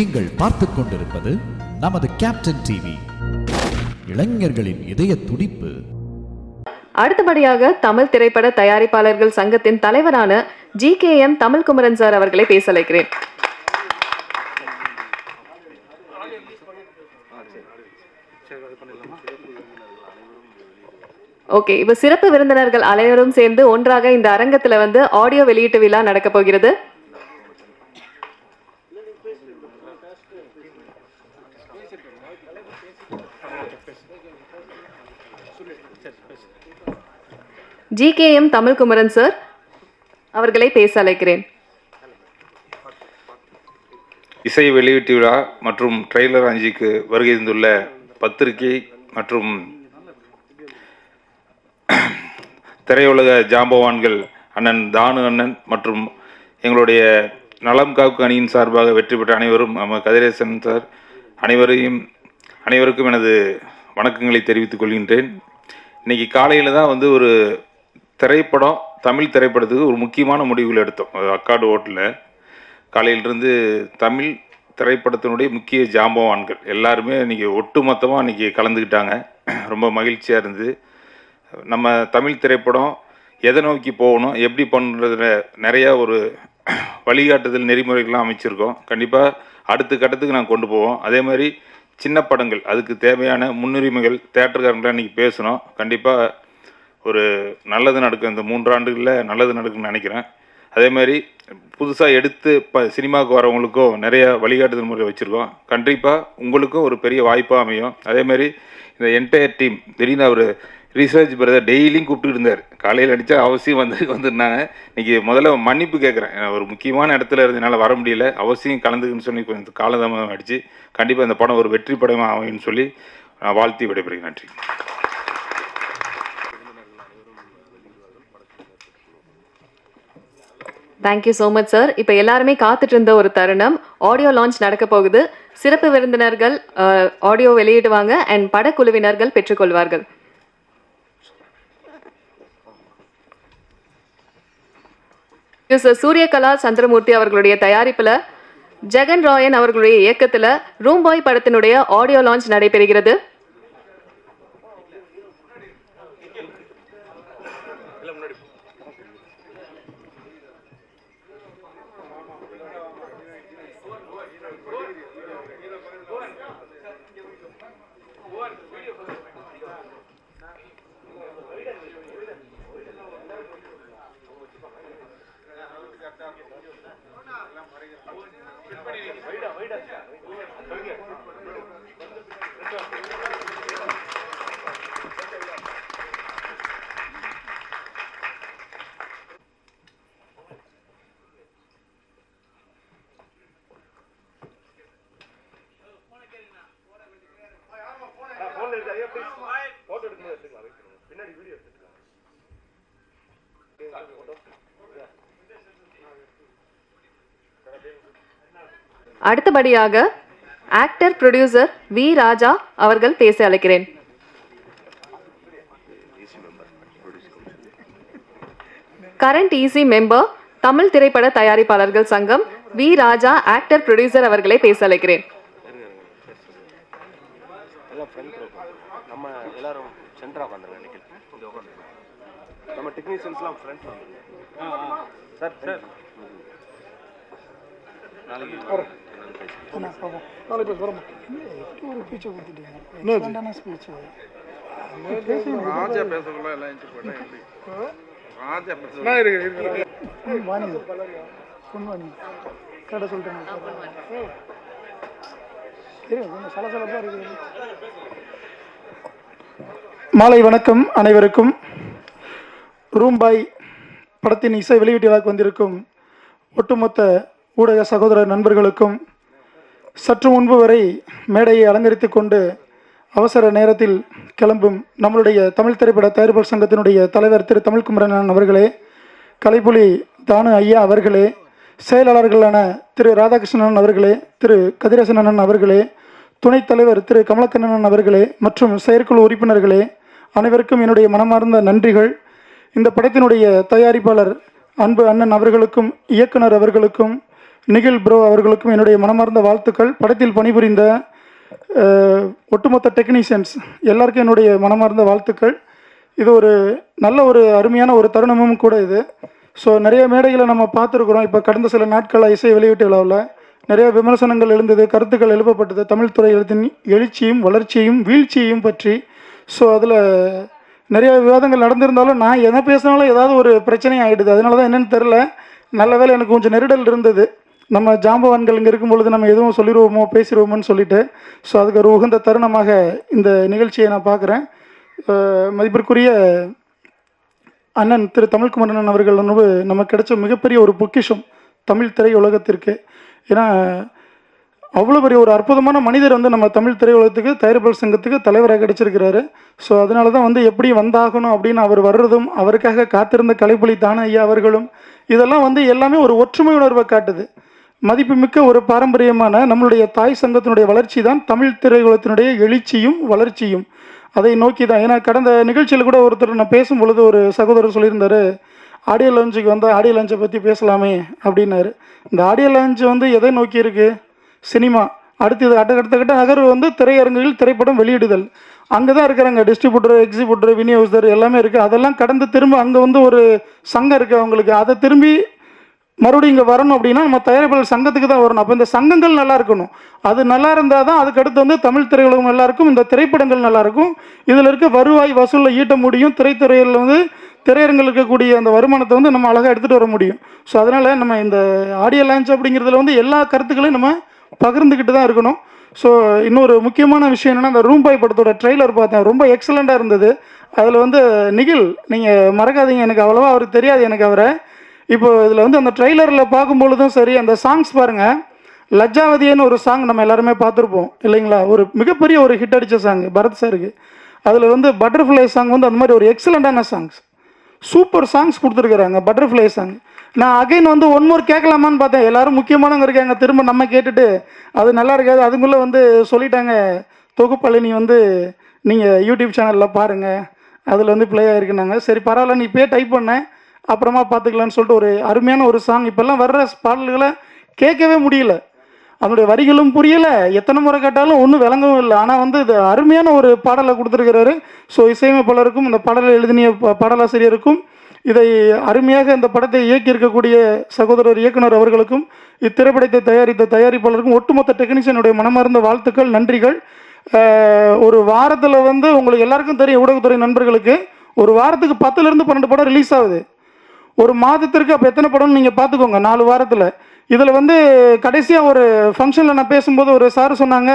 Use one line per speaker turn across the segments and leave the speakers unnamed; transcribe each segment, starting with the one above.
நீங்கள் பார்த்துக் கொண்டிருப்பது நமது கேப்டன் டிவி, இளைஞர்களின் இதய துடிப்பு.
அடுத்தபடியாக தமிழ் திரைப்பட தயாரிப்பாளர்கள் சங்கத்தின் தலைவரான GKM தமிழ்குமரன் சார் அவர்களை பேச அழைக்கிறேன். ஓகே, இப்ப சிறப்பு விருந்தினர்கள் அனைவரும் சேர்ந்து ஒன்றாக இந்த அரங்கத்துல ஆடியோ வெளியீட்டு விழா நடக்க போகிறது. GKM தமிழ்குமரன் சார் அவர்களை பேச அழைக்கிறேன்.
இசை வெளியீட்டு விழா மற்றும் ட்ரெய்லர் அஞ்சுக்கு வருகை தந்துள்ள பத்திரிகை மற்றும் திரையுலக ஜாம்பவான்கள் அண்ணன் தானு அண்ணன் மற்றும் எங்களுடைய நலம் காக்கு அணியின் சார்பாக வெற்றி பெற்ற அனைவரும், நம்ம கதிரேசன் சார் அனைவருக்கும் எனது வணக்கங்களை தெரிவித்துக் கொள்கின்றேன். இன்னைக்கு காலையில் தான் ஒரு திரைப்படம், தமிழ் திரைப்படத்துக்கு ஒரு முக்கியமான முடிவுகள் எடுத்தோம். அக்காடு ஓட்டில் காலையிலிருந்து தமிழ் திரைப்படத்தினுடைய முக்கிய ஜாம்பவான்கள் எல்லாருமே இன்றைக்கி ஒட்டுமொத்தமாக இன்றைக்கி கலந்துக்கிட்டாங்க. ரொம்ப மகிழ்ச்சியாக இருந்தது. நம்ம தமிழ் திரைப்படம் எதை நோக்கி போகணும், எப்படி பண்ணுறதுல நிறையா ஒரு வழிகாட்டுதல் நெறிமுறைகள்லாம் அமைச்சிருக்கோம். கண்டிப்பாக அடுத்த கட்டத்துக்கு நாங்கள் கொண்டு போவோம். அதே மாதிரி சின்ன படங்கள் அதுக்கு தேவையான முன்னுரிமைகள் தேட்டருக்காரங்களாம் இன்றைக்கி பேசணும். கண்டிப்பாக ஒரு நல்லது நடக்கும், இந்த 3 ஆண்டுகளில் நல்லது நடக்குன்னு நினைக்கிறேன். அதே மாதிரி புதுசாக எடுத்து சினிமாவுக்கு வரவங்களுக்கும் நிறைய வழிகாட்டுதல் முறை வச்சுருக்கோம். கண்டிப்பாக உங்களுக்கும் ஒரு பெரிய வாய்ப்பாக அமையும். அதே மாதிரி இந்த என்டையர் டீம் திடீர்னு அவர் ரிசர்ச் பிரதர் டெய்லியும் கூப்பிட்டு இருந்தார். காலையில் அடித்தா அவசியம் வந்துருந்தாங்க. இன்றைக்கி முதல்ல மன்னிப்பு கேட்குறேன், ஒரு முக்கியமான இடத்துல இருந்ததுனால வர முடியல, அவசியம் கலந்துக்குன்னு சொல்லி கொஞ்சம் காலதாமதம் அடித்து கண்டிப்பாக இந்த படம் ஒரு வெற்றி படமாக அமையும்னு சொல்லி நான் வாழ்த்தி விடைபெறுகிறேன். நன்றி.
Thank you so much sir. இப்போ எல்லாருமே காத்துட்டு இருந்த ஒரு தருணம், ஆடியோ லான்ச் நடக்க போகுது. சிறப்பு விருந்தினர்கள் ஆடியோ வெளியிடுவாங்க அண்ட் படக்குழுவினர்கள் பெற்றுக்கொள்வார்கள். சூரியகலா சந்திரமூர்த்தி அவர்களுடைய தயாரிப்புல ஜெகன் ராயன் அவர்களுடைய இயக்கத்துல ரூம்பாய் படத்தினுடைய ஆடியோ லான்ச் நடைபெறுகிறது. அடுத்தபடியாக ஆக்டர் ப்ரொடியூசர் வி ராஜா அவர்கள் பேச அழைக்கிறேன். கரண்ட் ஈசி மெம்பர் தமிழ் திரைப்பட தயாரிப்பாளர்கள் சங்கம் வி ராஜா ஆக்டர் ப்ரொடியூசர் அவர்களை பேச அழைக்கிறேன்.
மாலை வணக்கம் அனைவருக்கும். ரூம்பாய் படத்தின் இசை வெளியீட்டு விழாக்கு வந்திருக்கும் ஒட்டுமொத்த ஊடக சகோதர நண்பர்களுக்கும், சற்று முன்பு வரை மேடையை அலங்கரித்து கொண்டு அவசர நேரத்தில் கிளம்பும் நம்மளுடைய தமிழ் திரைப்பட தயாரிப்பாளர் சங்கத்தினுடைய தலைவர் திரு தமிழ்குமரன் அவர்களே, கலைப்புலி தானு ஐயா அவர்களே, செயலாளர்களான திரு ராதாகிருஷ்ணன் அவர்களே, திரு கதிரேசன் அவர்களே, துணைத் தலைவர் திரு கமலக்கண்ணன் அவர்களே மற்றும் செயற்குழு உறுப்பினர்களே, அனைவருக்கும் என்னுடைய மனமார்ந்த நன்றிகள். இந்த படத்தினுடைய தயாரிப்பாளர் அன்பு அண்ணன் அவர்களுக்கும், இயக்குனர் அவர்களுக்கும், நிகில் ப்ரோ அவர்களுக்கும் என்னுடைய மனமார்ந்த வாழ்த்துக்கள். படத்தில் பணிபுரிந்த ஒட்டுமொத்த டெக்னீஷியன்ஸ் எல்லாருக்கும் என்னுடைய மனமார்ந்த வாழ்த்துக்கள். இது ஒரு நல்ல ஒரு அருமையான ஒரு தருணமும் கூட இது. ஸோ நிறைய மேடைகளை நம்ம பார்த்துருக்குறோம். இப்போ கடந்த சில நாட்களாக இசை வெளியீட்டு விழாவில் நிறைய விமர்சனங்கள் எழுந்தது, கருத்துக்கள் எழுப்பப்பட்டது தமிழ் துறை எழுச்சியும் வளர்ச்சியையும் வீழ்ச்சியையும் பற்றி. ஸோ அதில் நிறைய விவாதங்கள் நடந்திருந்தாலும் நான் எதை பேசினாலும் ஏதாவது ஒரு பிரச்சனை ஆகிடுது. அதனால தான் என்னென்னு தெரில. நல்ல வேளை எனக்கு கொஞ்சம் நெருடல் இருந்தது. நம்ம ஜாம்பவான்கள் இங்கே இருக்கும் பொழுது நம்ம எதுவும் சொல்லிடுவோமோ பேசிடுவோமோன்னு சொல்லிட்டு. ஸோ அதுக்கு ஒரு உகந்த தருணமாக இந்த நிகழ்ச்சியை நான் பார்க்குறேன். மதிப்பிற்குரிய அண்ணன் திரு தமிழ்குமரன் அவர்கள் நமக்கு கிடைச்ச மிகப்பெரிய ஒரு பொக்கிஷம் தமிழ் திரையுலகத்திற்கு. ஏன்னா அவ்வளோ பெரிய ஒரு அற்புதமான மனிதர் நம்ம தமிழ் திரையுலகத்துக்கு தயாரிப்பாளர் சங்கத்துக்கு தலைவராக கிடைச்சிருக்கிறாரு. ஸோ அதனால தான் எப்படி வந்தாகணும் அப்படின்னு அவர் வர்றதும், அவருக்காக காத்திருந்த கலைப்புலி தான ஐயா அவர்களும், இதெல்லாம் எல்லாமே ஒரு ஒற்றுமை உணர்வை காட்டுது. மதிப்புமிக்க ஒரு பாரம்பரியமான நம்மளுடைய தாய் சங்கத்தினுடைய வளர்ச்சி தான் தமிழ் திரையுலகத்தினுடைய எழுச்சியும் வளர்ச்சியும். அதை நோக்கி தான். ஏன்னா கடந்த நிகழ்ச்சியில் கூட ஒருத்தர் நான் பேசும் பொழுது ஒரு சகோதரர் சொல்லியிருந்தார், ஆடியோ லான்ச்சுக்கு வந்தால் ஆடியோ லான்ச்சை பற்றி பேசலாமே அப்படின்னாரு. இந்த ஆடியோ லான்ச் எதை நோக்கி இருக்குது? சினிமா. அடுத்தது அடுத்த நகர்வு திரையரங்குகளில் திரைப்படம் வெளியிடுதல். அங்கே தான் இருக்கிறாங்க டிஸ்ட்ரிபியூட்டர், எக்ஸிபியூட்டர், விநியோகஸ்தர் எல்லாமே இருக்குது. அதெல்லாம் கடந்து திரும்ப அங்கே ஒரு சங்கம் இருக்குது அவங்களுக்கு. அதை திரும்பி மறுபடியும் இங்கே வரணும் அப்படின்னா நம்ம தயாரிப்பாளர் சங்கத்துக்கு தான் வரணும். அப்போ இந்த சங்கங்கள் நல்லா இருக்கணும். அது நல்லா இருந்தால் தான் அதுக்கடுத்து தமிழ் திரையுலகம் நல்லா இருக்கும், இந்த திரைப்படங்கள் நல்லா இருக்கும். இதில் இருக்க வருவாய் வசூலில் ஈட்ட முடியும். திரைத்துறையில் திரையரங்கில் இருக்கக்கூடிய அந்த வருமானத்தை நம்ம அழகாக எடுத்துகிட்டு வர முடியும். ஸோ அதனால் நம்ம இந்த ஆடியோ லான்ச் அப்படிங்கிறதுல எல்லா கருத்துக்களையும் நம்ம பகிர்ந்துக்கிட்டு தான் இருக்கணும். ஸோ இன்னொரு முக்கியமான விஷயம் என்னென்னா, அந்த ரூம் பாய் படத்தோட ட்ரெய்லர் பார்த்தேன். ரொம்ப எக்ஸலண்ட்டாக இருந்தது. அதில் நிகில் நீங்கள் மறக்காதீங்க, எனக்கு அவ்வளோவா அவருக்கு தெரியாது எனக்கு அவரை. இப்போ இதில் அந்த ட்ரெய்லரில் பார்க்கும்பொழுதும் சரி, அந்த சாங்ஸ் பாருங்கள். லஜ்ஜாவதியன்னு ஒரு சாங் நம்ம எல்லாருமே பார்த்துருப்போம் இல்லைங்களா? ஒரு மிகப்பெரிய ஒரு ஹிட் அடித்த சாங் பரத் சாருக்கு. அதில் பட்டர்ஃப்ளை சாங் அந்த மாதிரி ஒரு எக்ஸலண்ட்டான சாங்ஸ், சூப்பர் சாங்ஸ் கொடுத்துருக்குறாங்க. பட்டர்ஃப்ளை சாங் நான் அகைன் ஒன் மோர் கேட்கலாமான்னு பார்த்தேன். எல்லோரும் முக்கியமானவங்க இருக்காங்க, திரும்ப நம்ம கேட்டுட்டு அது நல்லா இருக்காது. அதுக்குள்ளே சொல்லிட்டாங்க, தொகுப்பள்ளி நீங்கள் யூடியூப் சேனலில் பாருங்கள், அதில் ப்ளே ஆகிருக்குனாங்க. சரி பரவாயில்ல, நீ இப்போயே டைப் பண்ணேன், அப்புறமா பார்த்துக்கலான்னு சொல்லிட்டு ஒரு அருமையான ஒரு சாங். இப்போல்லாம் வர்ற பாடல்களை கேட்கவே முடியல, அதனுடைய வரிகளும் புரியலை, எத்தனை முறை கேட்டாலும் ஒன்றும் விளங்கவும் இல்லை. ஆனால் இது அருமையான ஒரு பாடலை கொடுத்துருக்கிறாரு. ஸோ இசையமைப்பாளருக்கும் இந்த பாடலை எழுதினிய பாடலாசிரியருக்கும், இதை அருமையாக இந்த படத்தை இயக்கியிருக்கக்கூடிய சகோதரர் இயக்குனர் அவர்களுக்கும், இத்திரைப்படத்தை தயாரித்த தயாரிப்பாளருக்கும், ஒட்டுமொத்த டெக்னீஷியனுடைய மனமார்ந்த வாழ்த்துக்கள், நன்றிகள். ஒரு வாரத்தில் உங்களுக்கு எல்லாருக்கும் தெரியும், ஊடகத்துறை நண்பர்களுக்கு ஒரு வாரத்துக்கு 10லேருந்து 12 படம் ரிலீஸ் ஆகுது. ஒரு மாதத்திற்கு அப்போ எத்தனை படம்னு நீங்கள் பார்த்துக்கோங்க, 4 வாரத்தில். இதில் கடைசியாக ஒரு ஃபங்க்ஷனில் நான் பேசும்போது ஒரு சார் சொன்னாங்க,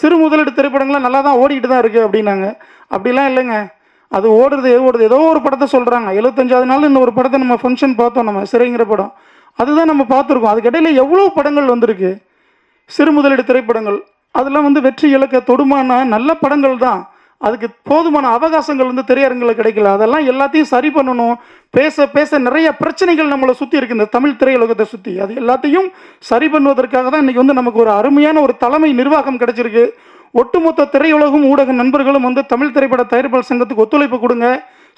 சிறு முதலீடு திரைப்படங்கள்லாம் நல்லா தான் ஓடிக்கிட்டு தான் இருக்குது அப்படின்னாங்க. அப்படிலாம் இல்லைங்க, அது ஓடுறது ஏதோ ஒரு படத்தை சொல்கிறாங்க. 75வது நாள் இன்னும் ஒரு படத்தை நம்ம ஃபங்க்ஷன் பார்த்தோம், நம்ம சிறைங்கிற படம், அதுதான் நம்ம பார்த்துருக்கோம். அதுக்கிடையில் எவ்வளோ படங்கள் வந்திருக்கு, சிறு முதலீடு திரைப்படங்கள். அதெல்லாம் வெற்றி இலக்க தொடுமான நல்ல படங்கள் தான். அதுக்கு போதுமான அவகாசங்கள் திரையரங்கில் கிடைக்கல. அதெல்லாம் எல்லாத்தையும் சரி பண்ணணும். பேச பேச நிறைய பிரச்சனைகள் நம்மளை சுற்றி இருக்குது, இந்த தமிழ் திரையுலகத்தை சுற்றி. அது எல்லாத்தையும் சரி பண்ணுவதற்காக தான் இன்றைக்கி நமக்கு ஒரு அருமையான ஒரு தலைமை நிர்வாகம் கிடைச்சிருக்கு. ஒட்டுமொத்த திரையுலகம் ஊடக நண்பர்களும் தமிழ் திரைப்பட தயாரிப்பாளர் சங்கத்துக்கு ஒத்துழைப்பு கொடுங்க.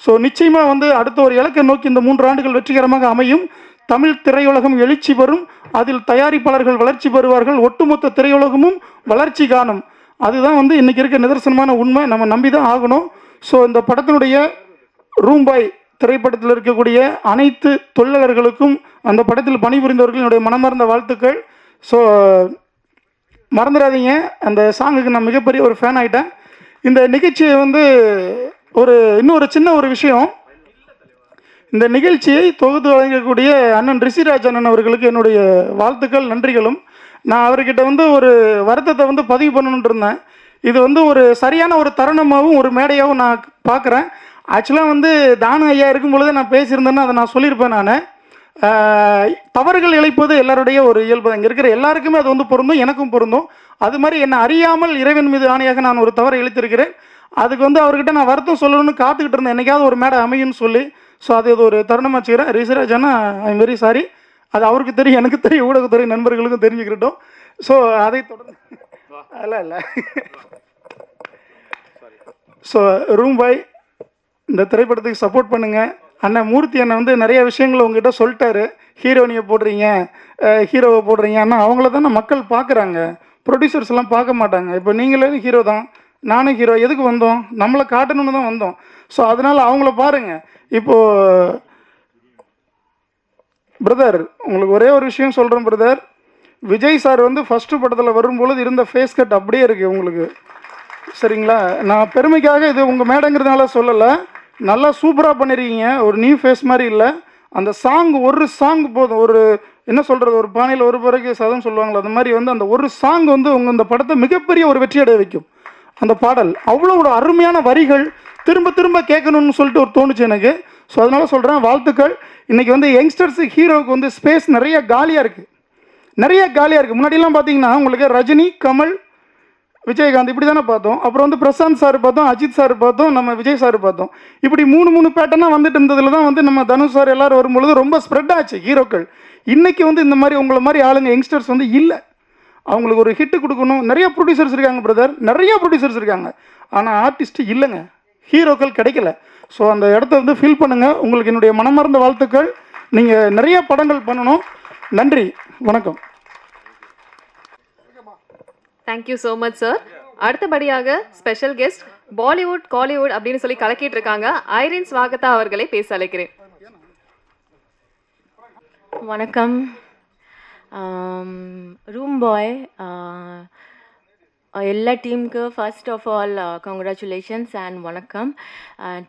ஸோ நிச்சயமாக அடுத்த ஒரு இலக்கை நோக்கி இந்த 3 ஆண்டுகள் வெற்றிகரமாக அமையும். தமிழ் திரையுலகம் எழுச்சி பெறும், அதில் தயாரிப்பாளர்கள் வளர்ச்சி பெறுவார்கள், ஒட்டுமொத்த திரையுலகமும் வளர்ச்சி காணும். அதுதான் இன்றைக்கி இருக்க நிதர்சனமான உண்மை, நம்ம நம்பி தான் ஆகணும். ஸோ இந்த படத்தினுடைய ரூம்பாய் திரைப்படத்தில் இருக்கக்கூடிய அனைத்து தொழிலாளர்களுக்கும், அந்த படத்தில் பணிபுரிந்தவர்களுடைய மனமார்ந்த வாழ்த்துக்கள். ஸோ மறந்துடாதீங்க, அந்த சாங்குக்கு நான் மிகப்பெரிய ஒரு ஃபேன் ஆகிட்டேன். இந்த நிகழ்ச்சியை இன்னொரு சின்ன ஒரு விஷயம், இந்த நிகழ்ச்சியை தொகுத்து வழங்கக்கூடிய அண்ணன் ரிஷிராஜ் அண்ணன் அவர்களுக்கு என்னுடைய வாழ்த்துக்கள், நன்றிகளும். நான் அவர்கிட்ட ஒரு வருத்தத்தை பதிவு பண்ணணுன்ட்டு இருந்தேன். இது ஒரு சரியான ஒரு தருணமாகவும் ஒரு மேடையாகவும் நான் பார்க்குறேன். ஆக்சுவலாக தானு ஐயா இருக்கும் பொழுது நான் பேசியிருந்தேன்னா அதை நான் சொல்லியிருப்பேன். நான் தவறுகள் இழைப்பது எல்லாருடைய ஒரு இயல்பு, அங்கே இருக்கிற எல்லாருக்குமே அது பொருந்தும், எனக்கும் பொருந்தும். அது மாதிரி என்னை அறியாமல் இறைவன் மீது ஆணையாக நான் ஒரு தவறை இழைத்திருக்கிறேன். அதுக்கு அவர்கிட்ட நான் வருத்தம் சொல்லணும்னு காத்துக்கிட்டு இருந்தேன், என்னைக்காவது ஒரு மேடை அமையும்னு சொல்லி. ஸோ அது ஒரு தருணமாக வச்சுக்கிறேன். ரிஷிராஜ் அண்ணா, ஐ எம் வெரி சாரி. அது அவருக்கு தெரியும், எனக்கு தெரியும், ஊடகத்துறை நண்பர்களுக்கும் தெரிஞ்சுக்கிட்டோம். ஸோ அதை தொடர்ந்து இல்லை ஸோ ரூம் பாய் இந்த திரைப்படத்துக்கு சப்போர்ட் பண்ணுங்கள். அண்ணன் மூர்த்தி அண்ணன் வந்து நிறைய விஷயங்கள் உங்ககிட்ட சொல்லிட்டாரு. ஹீரோனியை போடுறீங்க, ஹீரோவை போடுறீங்க. ஆனால் அவங்கள தானே மக்கள் பார்க்குறாங்க, ப்ரொடியூசர்ஸ் எல்லாம் பார்க்க மாட்டாங்க. இப்போ நீங்களே ஹீரோ தான், நானும் ஹீரோ. எதுக்கு வந்தோம்? நம்மளை காட்டணும்னு தான் வந்தோம். ஸோ அதனால் அவங்கள பாருங்கள். இப்போது பிரதர், உங்களுக்கு ஒரே ஒரு விஷயம் சொல்கிறேன் பிரதர். விஜய் சார் வந்து ஃபஸ்ட்டு படத்தில் வரும்பொழுது இருந்த ஃபேஸ் கட் அப்படியே இருக்குது உங்களுக்கு, சரிங்களா? நான் பெருமைக்காக இது உங்கள் மேடங்கிறதுனால சொல்லலை. நல்லா சூப்பராக பண்ணியிருக்கீங்க. ஒரு நியூ ஃபேஸ் மாதிரி இல்லை. அந்த சாங், ஒரு சாங் போதும். ஒரு என்ன சொல்கிறது, ஒரு பானையில் ஒரு பிறகு சதம் சொல்லுவாங்களே, அந்த மாதிரி வந்து அந்த ஒரு சாங் வந்து உங்கள் இந்த படத்தை மிகப்பெரிய ஒரு வெற்றியடைய வைக்கும். அந்த பாடல் அவ்வளோ ஒரு அருமையான வரிகள், திரும்ப திரும்ப கேட்கணும்னு சொல்லிட்டு ஒரு தோணுச்சு எனக்கு. ஸோ அதனால் சொல்கிறேன், வாழ்த்துக்கள். இன்றைக்கி வந்து யங்ஸ்டர்ஸு ஹீரோவுக்கு வந்து ஸ்பேஸ் நிறைய காலியாக இருக்குது, நிறைய காலியாக இருக்குது. முன்னாடிலாம் பார்த்தீங்கன்னா உங்களுக்கு ரஜினி, கமல், விஜயகாந்த் இப்படி தானே பார்த்தோம். அப்புறம் வந்து பிரசாந்த் சார் பார்த்தோம், அஜித் சார் பார்த்தோம், நம்ம விஜய் சார் பார்த்தோம். இப்படி மூணு பேட்டர்னாக வந்துட்டு இருந்ததில் தான் வந்து நம்ம தனுஷ் சார் எல்லோரும் வரும்பொழுது ரொம்ப ஸ்ப்ரெட் ஆச்சு ஹீரோக்கள். இன்றைக்கி வந்து இந்த மாதிரி உங்களை மாதிரி ஆளுங்க யங்ஸ்டர்ஸ் வந்து இல்லை. அவங்களுக்கு ஒரு ஹிட்டு கொடுக்கணும். நிறைய ப்ரொடியூசர்ஸ் இருக்காங்க பிரதர், நிறைய ப்ரொடியூசர்ஸ் இருக்காங்க. ஆனால் ஆர்டிஸ்ட்டு இல்லைங்க, ஹீரோக்கள் கிடைக்கல. ஸோ அந்த இடத்த வந்து ஃபில் பண்ணுங்கள். உங்களுக்கு என்னுடைய மனமார்ந்த வாழ்த்துக்கள். நீங்கள் நிறைய படங்கள் பண்ணணும். நன்றி, வணக்கம்.
Thank you so much sir. அடுத்தபடியாக ஸ்பெஷல் கெஸ்ட், பாலிவுட் காலிவுட் அப்படின்னு சொல்லி கலக்கிட்டு இருக்காங்க, ஐரின் ஸ்வாகதா அவர்களை பேச அழைக்கிறேன்.
வணக்கம். ரூம் பாய் எல்லா டீமுக்கு first of all congratulations and வணக்கம்.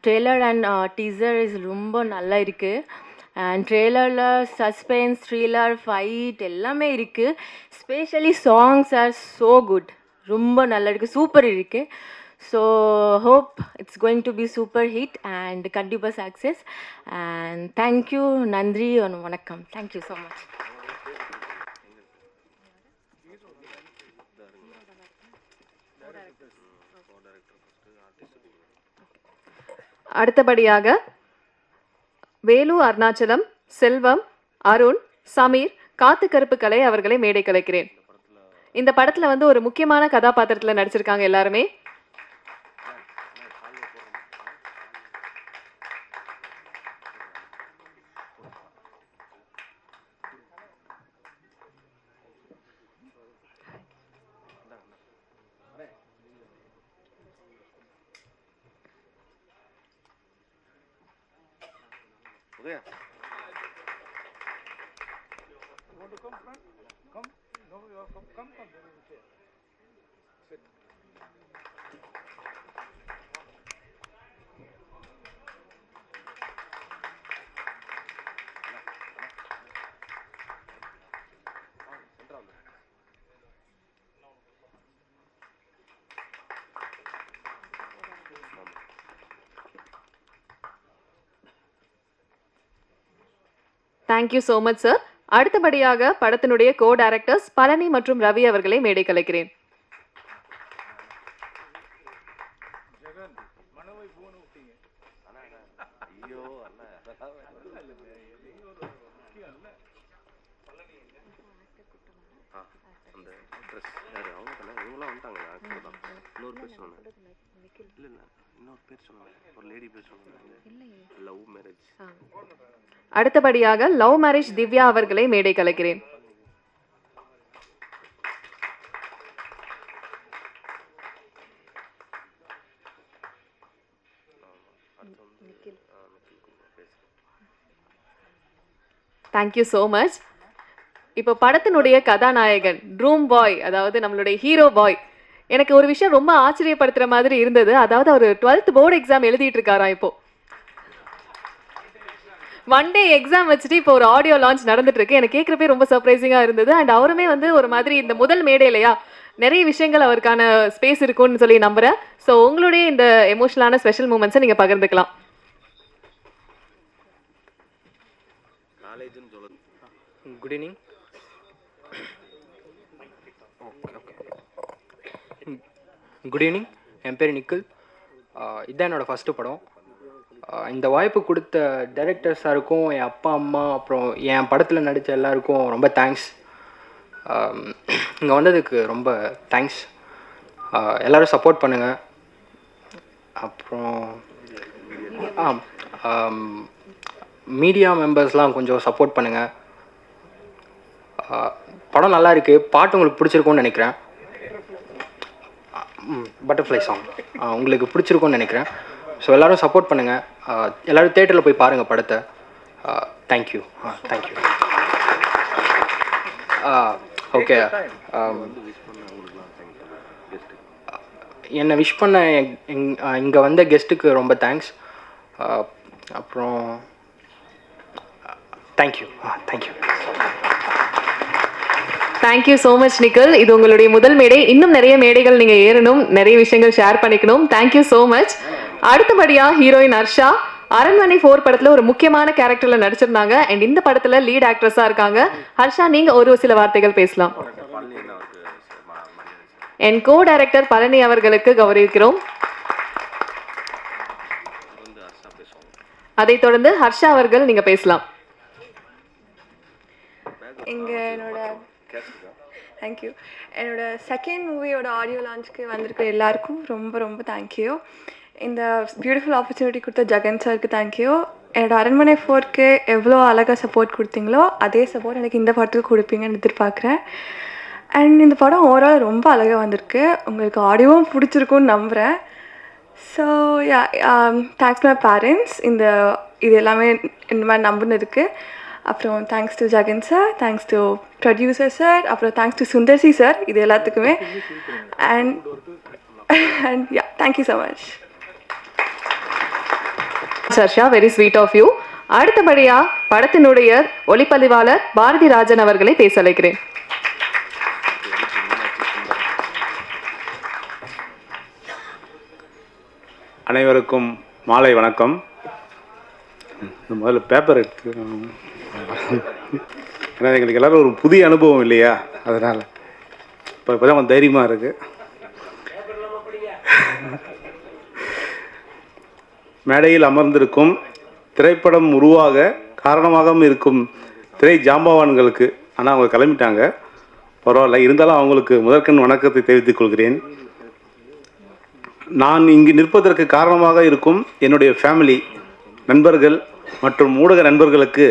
ட்ரெய்லர் அண்ட் டீசர் இஸ் ரொம்ப நல்லா இருக்குது. அண்ட் ட்ரெய்லரில் சஸ்பென்ஸ், த்ரில்லர், ஃபைட் எல்லாமே இருக்குது. Specially songs are so good, ரொம்ப நல்லா இருக்குது, சூப்பர் இருக்குது. So hope it's going to be super hit and கண்டிப்பாக சக்ஸஸ். அண்ட் தேங்க்யூ, நன்றி, வணக்கம். Thank you so much.
அடுத்தபடியாக வேலு, அருணாச்சலம், செல்வம், அருண், சமீர், காத்து கருப்பு கலை அவர்களை மேடை கலைக்கிறேன். இந்த படத்துல வந்து ஒரு முக்கியமான கதாபாத்திரத்துல நடிச்சிருக்காங்க எல்லாருமே. Thank you so much sir. அடுத்தபடியாக படத்தினுடைய கோ டைரக்டர்ஸ் பழனி மற்றும் ரவி அவர்களை மேடை கலைக்கிறேன். அடுத்தபடியாக லவ் மேரேஜ் திவ்யா அவர்களை மேடை கலைக்கிறேன். Thank you so much. இப்போ படத்தினுடைய கதாநாயகன் ட்ரூம் பாய், அதாவது நம்மளுடைய ஹீரோ பாய், எனக்கு ஒரு விஷயம் ரொம்ப ஆச்சரியப்படுத்துற மாதிரி இருந்தது. அதாவது அவர் 12th போர்டு எக்ஸாம் எழுதிட்டு இருக்காராம். இப்போ ஒன் டே எக்ஸாம் வச்சுட்டு இப்போ ஒரு ஆடியோ லான்ச் நடந்துட்டு இருக்கு. எனக்கு கேட்குறப்பே ரொம்ப சர்ப்ரைசிங்காக இருந்தது. அண்ட் அவருமே வந்து ஒரு மாதிரி இந்த முதல் மேடையிலையா நிறைய விஷயங்கள் அவருக்கான ஸ்பேஸ் இருக்கும்னு சொல்லி நம்புறேன். ஸோ உங்களுடைய இந்த எமோஷனலான ஸ்பெஷல் மூமெண்ட்ஸை நீங்கள் பகிர்ந்துக்கலாம்.
Good evening. குட் ஈவினிங், என் பேர் நிக்கில். இதுதான் என்னோடய ஃபஸ்ட்டு படம். இந்த வாய்ப்பு கொடுத்த டைரக்டர் சாருக்கும், என் அப்பா அம்மா, அப்புறம் என் படத்தில் நடித்த எல்லாருக்கும் ரொம்ப தேங்க்ஸ். இங்கே வந்ததுக்கு ரொம்ப தேங்க்ஸ். எல்லோரும் சப்போர்ட் பண்ணுங்கள். அப்புறம் மீடியா மெம்பர்ஸ்லாம் கொஞ்சம் சப்போர்ட் பண்ணுங்கள். படம் நல்லா இருக்குது, பாட்டு உங்களுக்கு பிடிச்சிருக்கும்னு நினைக்கிறேன். பட்டர்ஃப்ளை சாங் உங்களுக்கு பிடிச்சிருக்கும்னு நினைக்கிறேன். ஸோ எல்லோரும் சப்போர்ட் பண்ணுங்கள். எல்லோரும் தேட்டரில் போய் பாருங்கள் படத்தை. தேங்க்யூ. தேங்க்யூ. ஓகே. என்னை விஷ் பண்ண இங்கே வந்த கெஸ்ட்டுக்கு ரொம்ப தேங்க்ஸ். அப்புறம் thank you. Thank you.
Thank you so much Nikhil. இது உங்களுடைய முதல் மேடை. இன்னும் நிறைய மேடைகள் நீங்கள் ஏறணும், நிறைய விஷயங்கள் ஷேர் பண்ணிக்கணும். Thank you so much. அடுத்தபடியாக ஹீரோயின் ஹர்ஷா அரண்மனை 4 படத்தில் ஒரு முக்கியமான கேரக்டரில் நடிச்சிருந்தாங்க. அண்ட் இந்த படத்தில் லீட் ஆக்ட்ரஸாக இருக்காங்க. ஹர்ஷா, நீங்கள் ஒரு சில வார்த்தைகள் பேசலாம். என் கோ டைரக்டர் பழனி அவர்களுக்கு கௌரவிக்கிறோம். அதைத் தொடர்ந்து ஹர்ஷா அவர்கள் நீங்கள் பேசலாம்.
தேங்க்யூ. என்னோட செகண்ட் மூவியோட ஆடியோ லான்ச்சுக்கு வந்திருக்க எல்லாருக்கும் ரொம்ப ரொம்ப தேங்க்யூ. இந்த பியூட்டிஃபுல் ஆப்பர்ச்சுனிட்டி கொடுத்த ஜெகன் சாருக்கு தேங்க்யூ. என்னோட அரண்மனை 4க்கு எவ்வளோ அழகாக சப்போர்ட் கொடுத்தீங்களோ அதே சப்போர்ட் எனக்கு இந்த படத்துக்கு கொடுப்பீங்கன்னு எதிர்பார்க்குறேன். அண்ட் இந்த படம் ஓவரால் ரொம்ப அழகாக வந்திருக்கு. உங்களுக்கு ஆடியோவும் பிடிச்சிருக்குன்னு நம்புகிறேன். ஸோ தேங்க்ஸ் மை பேரண்ட்ஸ் இது எல்லாமே இந்த மாதிரி நம்பினதுக்கு. அப்புறம் thanks to Jagan sir, thanks to producer sir, அப்புறம் தேங்க்ஸ் டு சுந்தர்சி சார், இது எல்லாத்துக்குமே. And yeah, thank you so much.
Harsha, very sweet of you. அடுத்தபடியா படத்தினுடைய ஒளிப்பதிவாளர் பாரதி ராஜன் அவர்களை பேச அழைக்கிறேன்.
அனைவருக்கும் மாலை வணக்கம். முதல்ல பேப்பர் எடுத்து, ஏன்னா எங்களுக்கு எல்லோரும் ஒரு புதிய அனுபவம் இல்லையா, அதனால் இப்போ தான் கொஞ்சம் தைரியமாக இருக்குது. மேடையில் அமர்ந்திருக்கும் திரைப்படம் உருவாக காரணமாக இருக்கும் திரை ஜாம்பவான்களுக்கு, ஆனால் அவங்க கிளம்பிட்டாங்க, பரவாயில்ல, இருந்தாலும் அவங்களுக்கு முதற்கண் வணக்கத்தை தெரிவித்துக் கொள்கிறேன். நான் இங்கு நிற்பதற்கு காரணமாக இருக்கும் என்னுடைய ஃபேமிலி, நண்பர்கள் மற்றும் ஊடக நண்பர்களுக்கு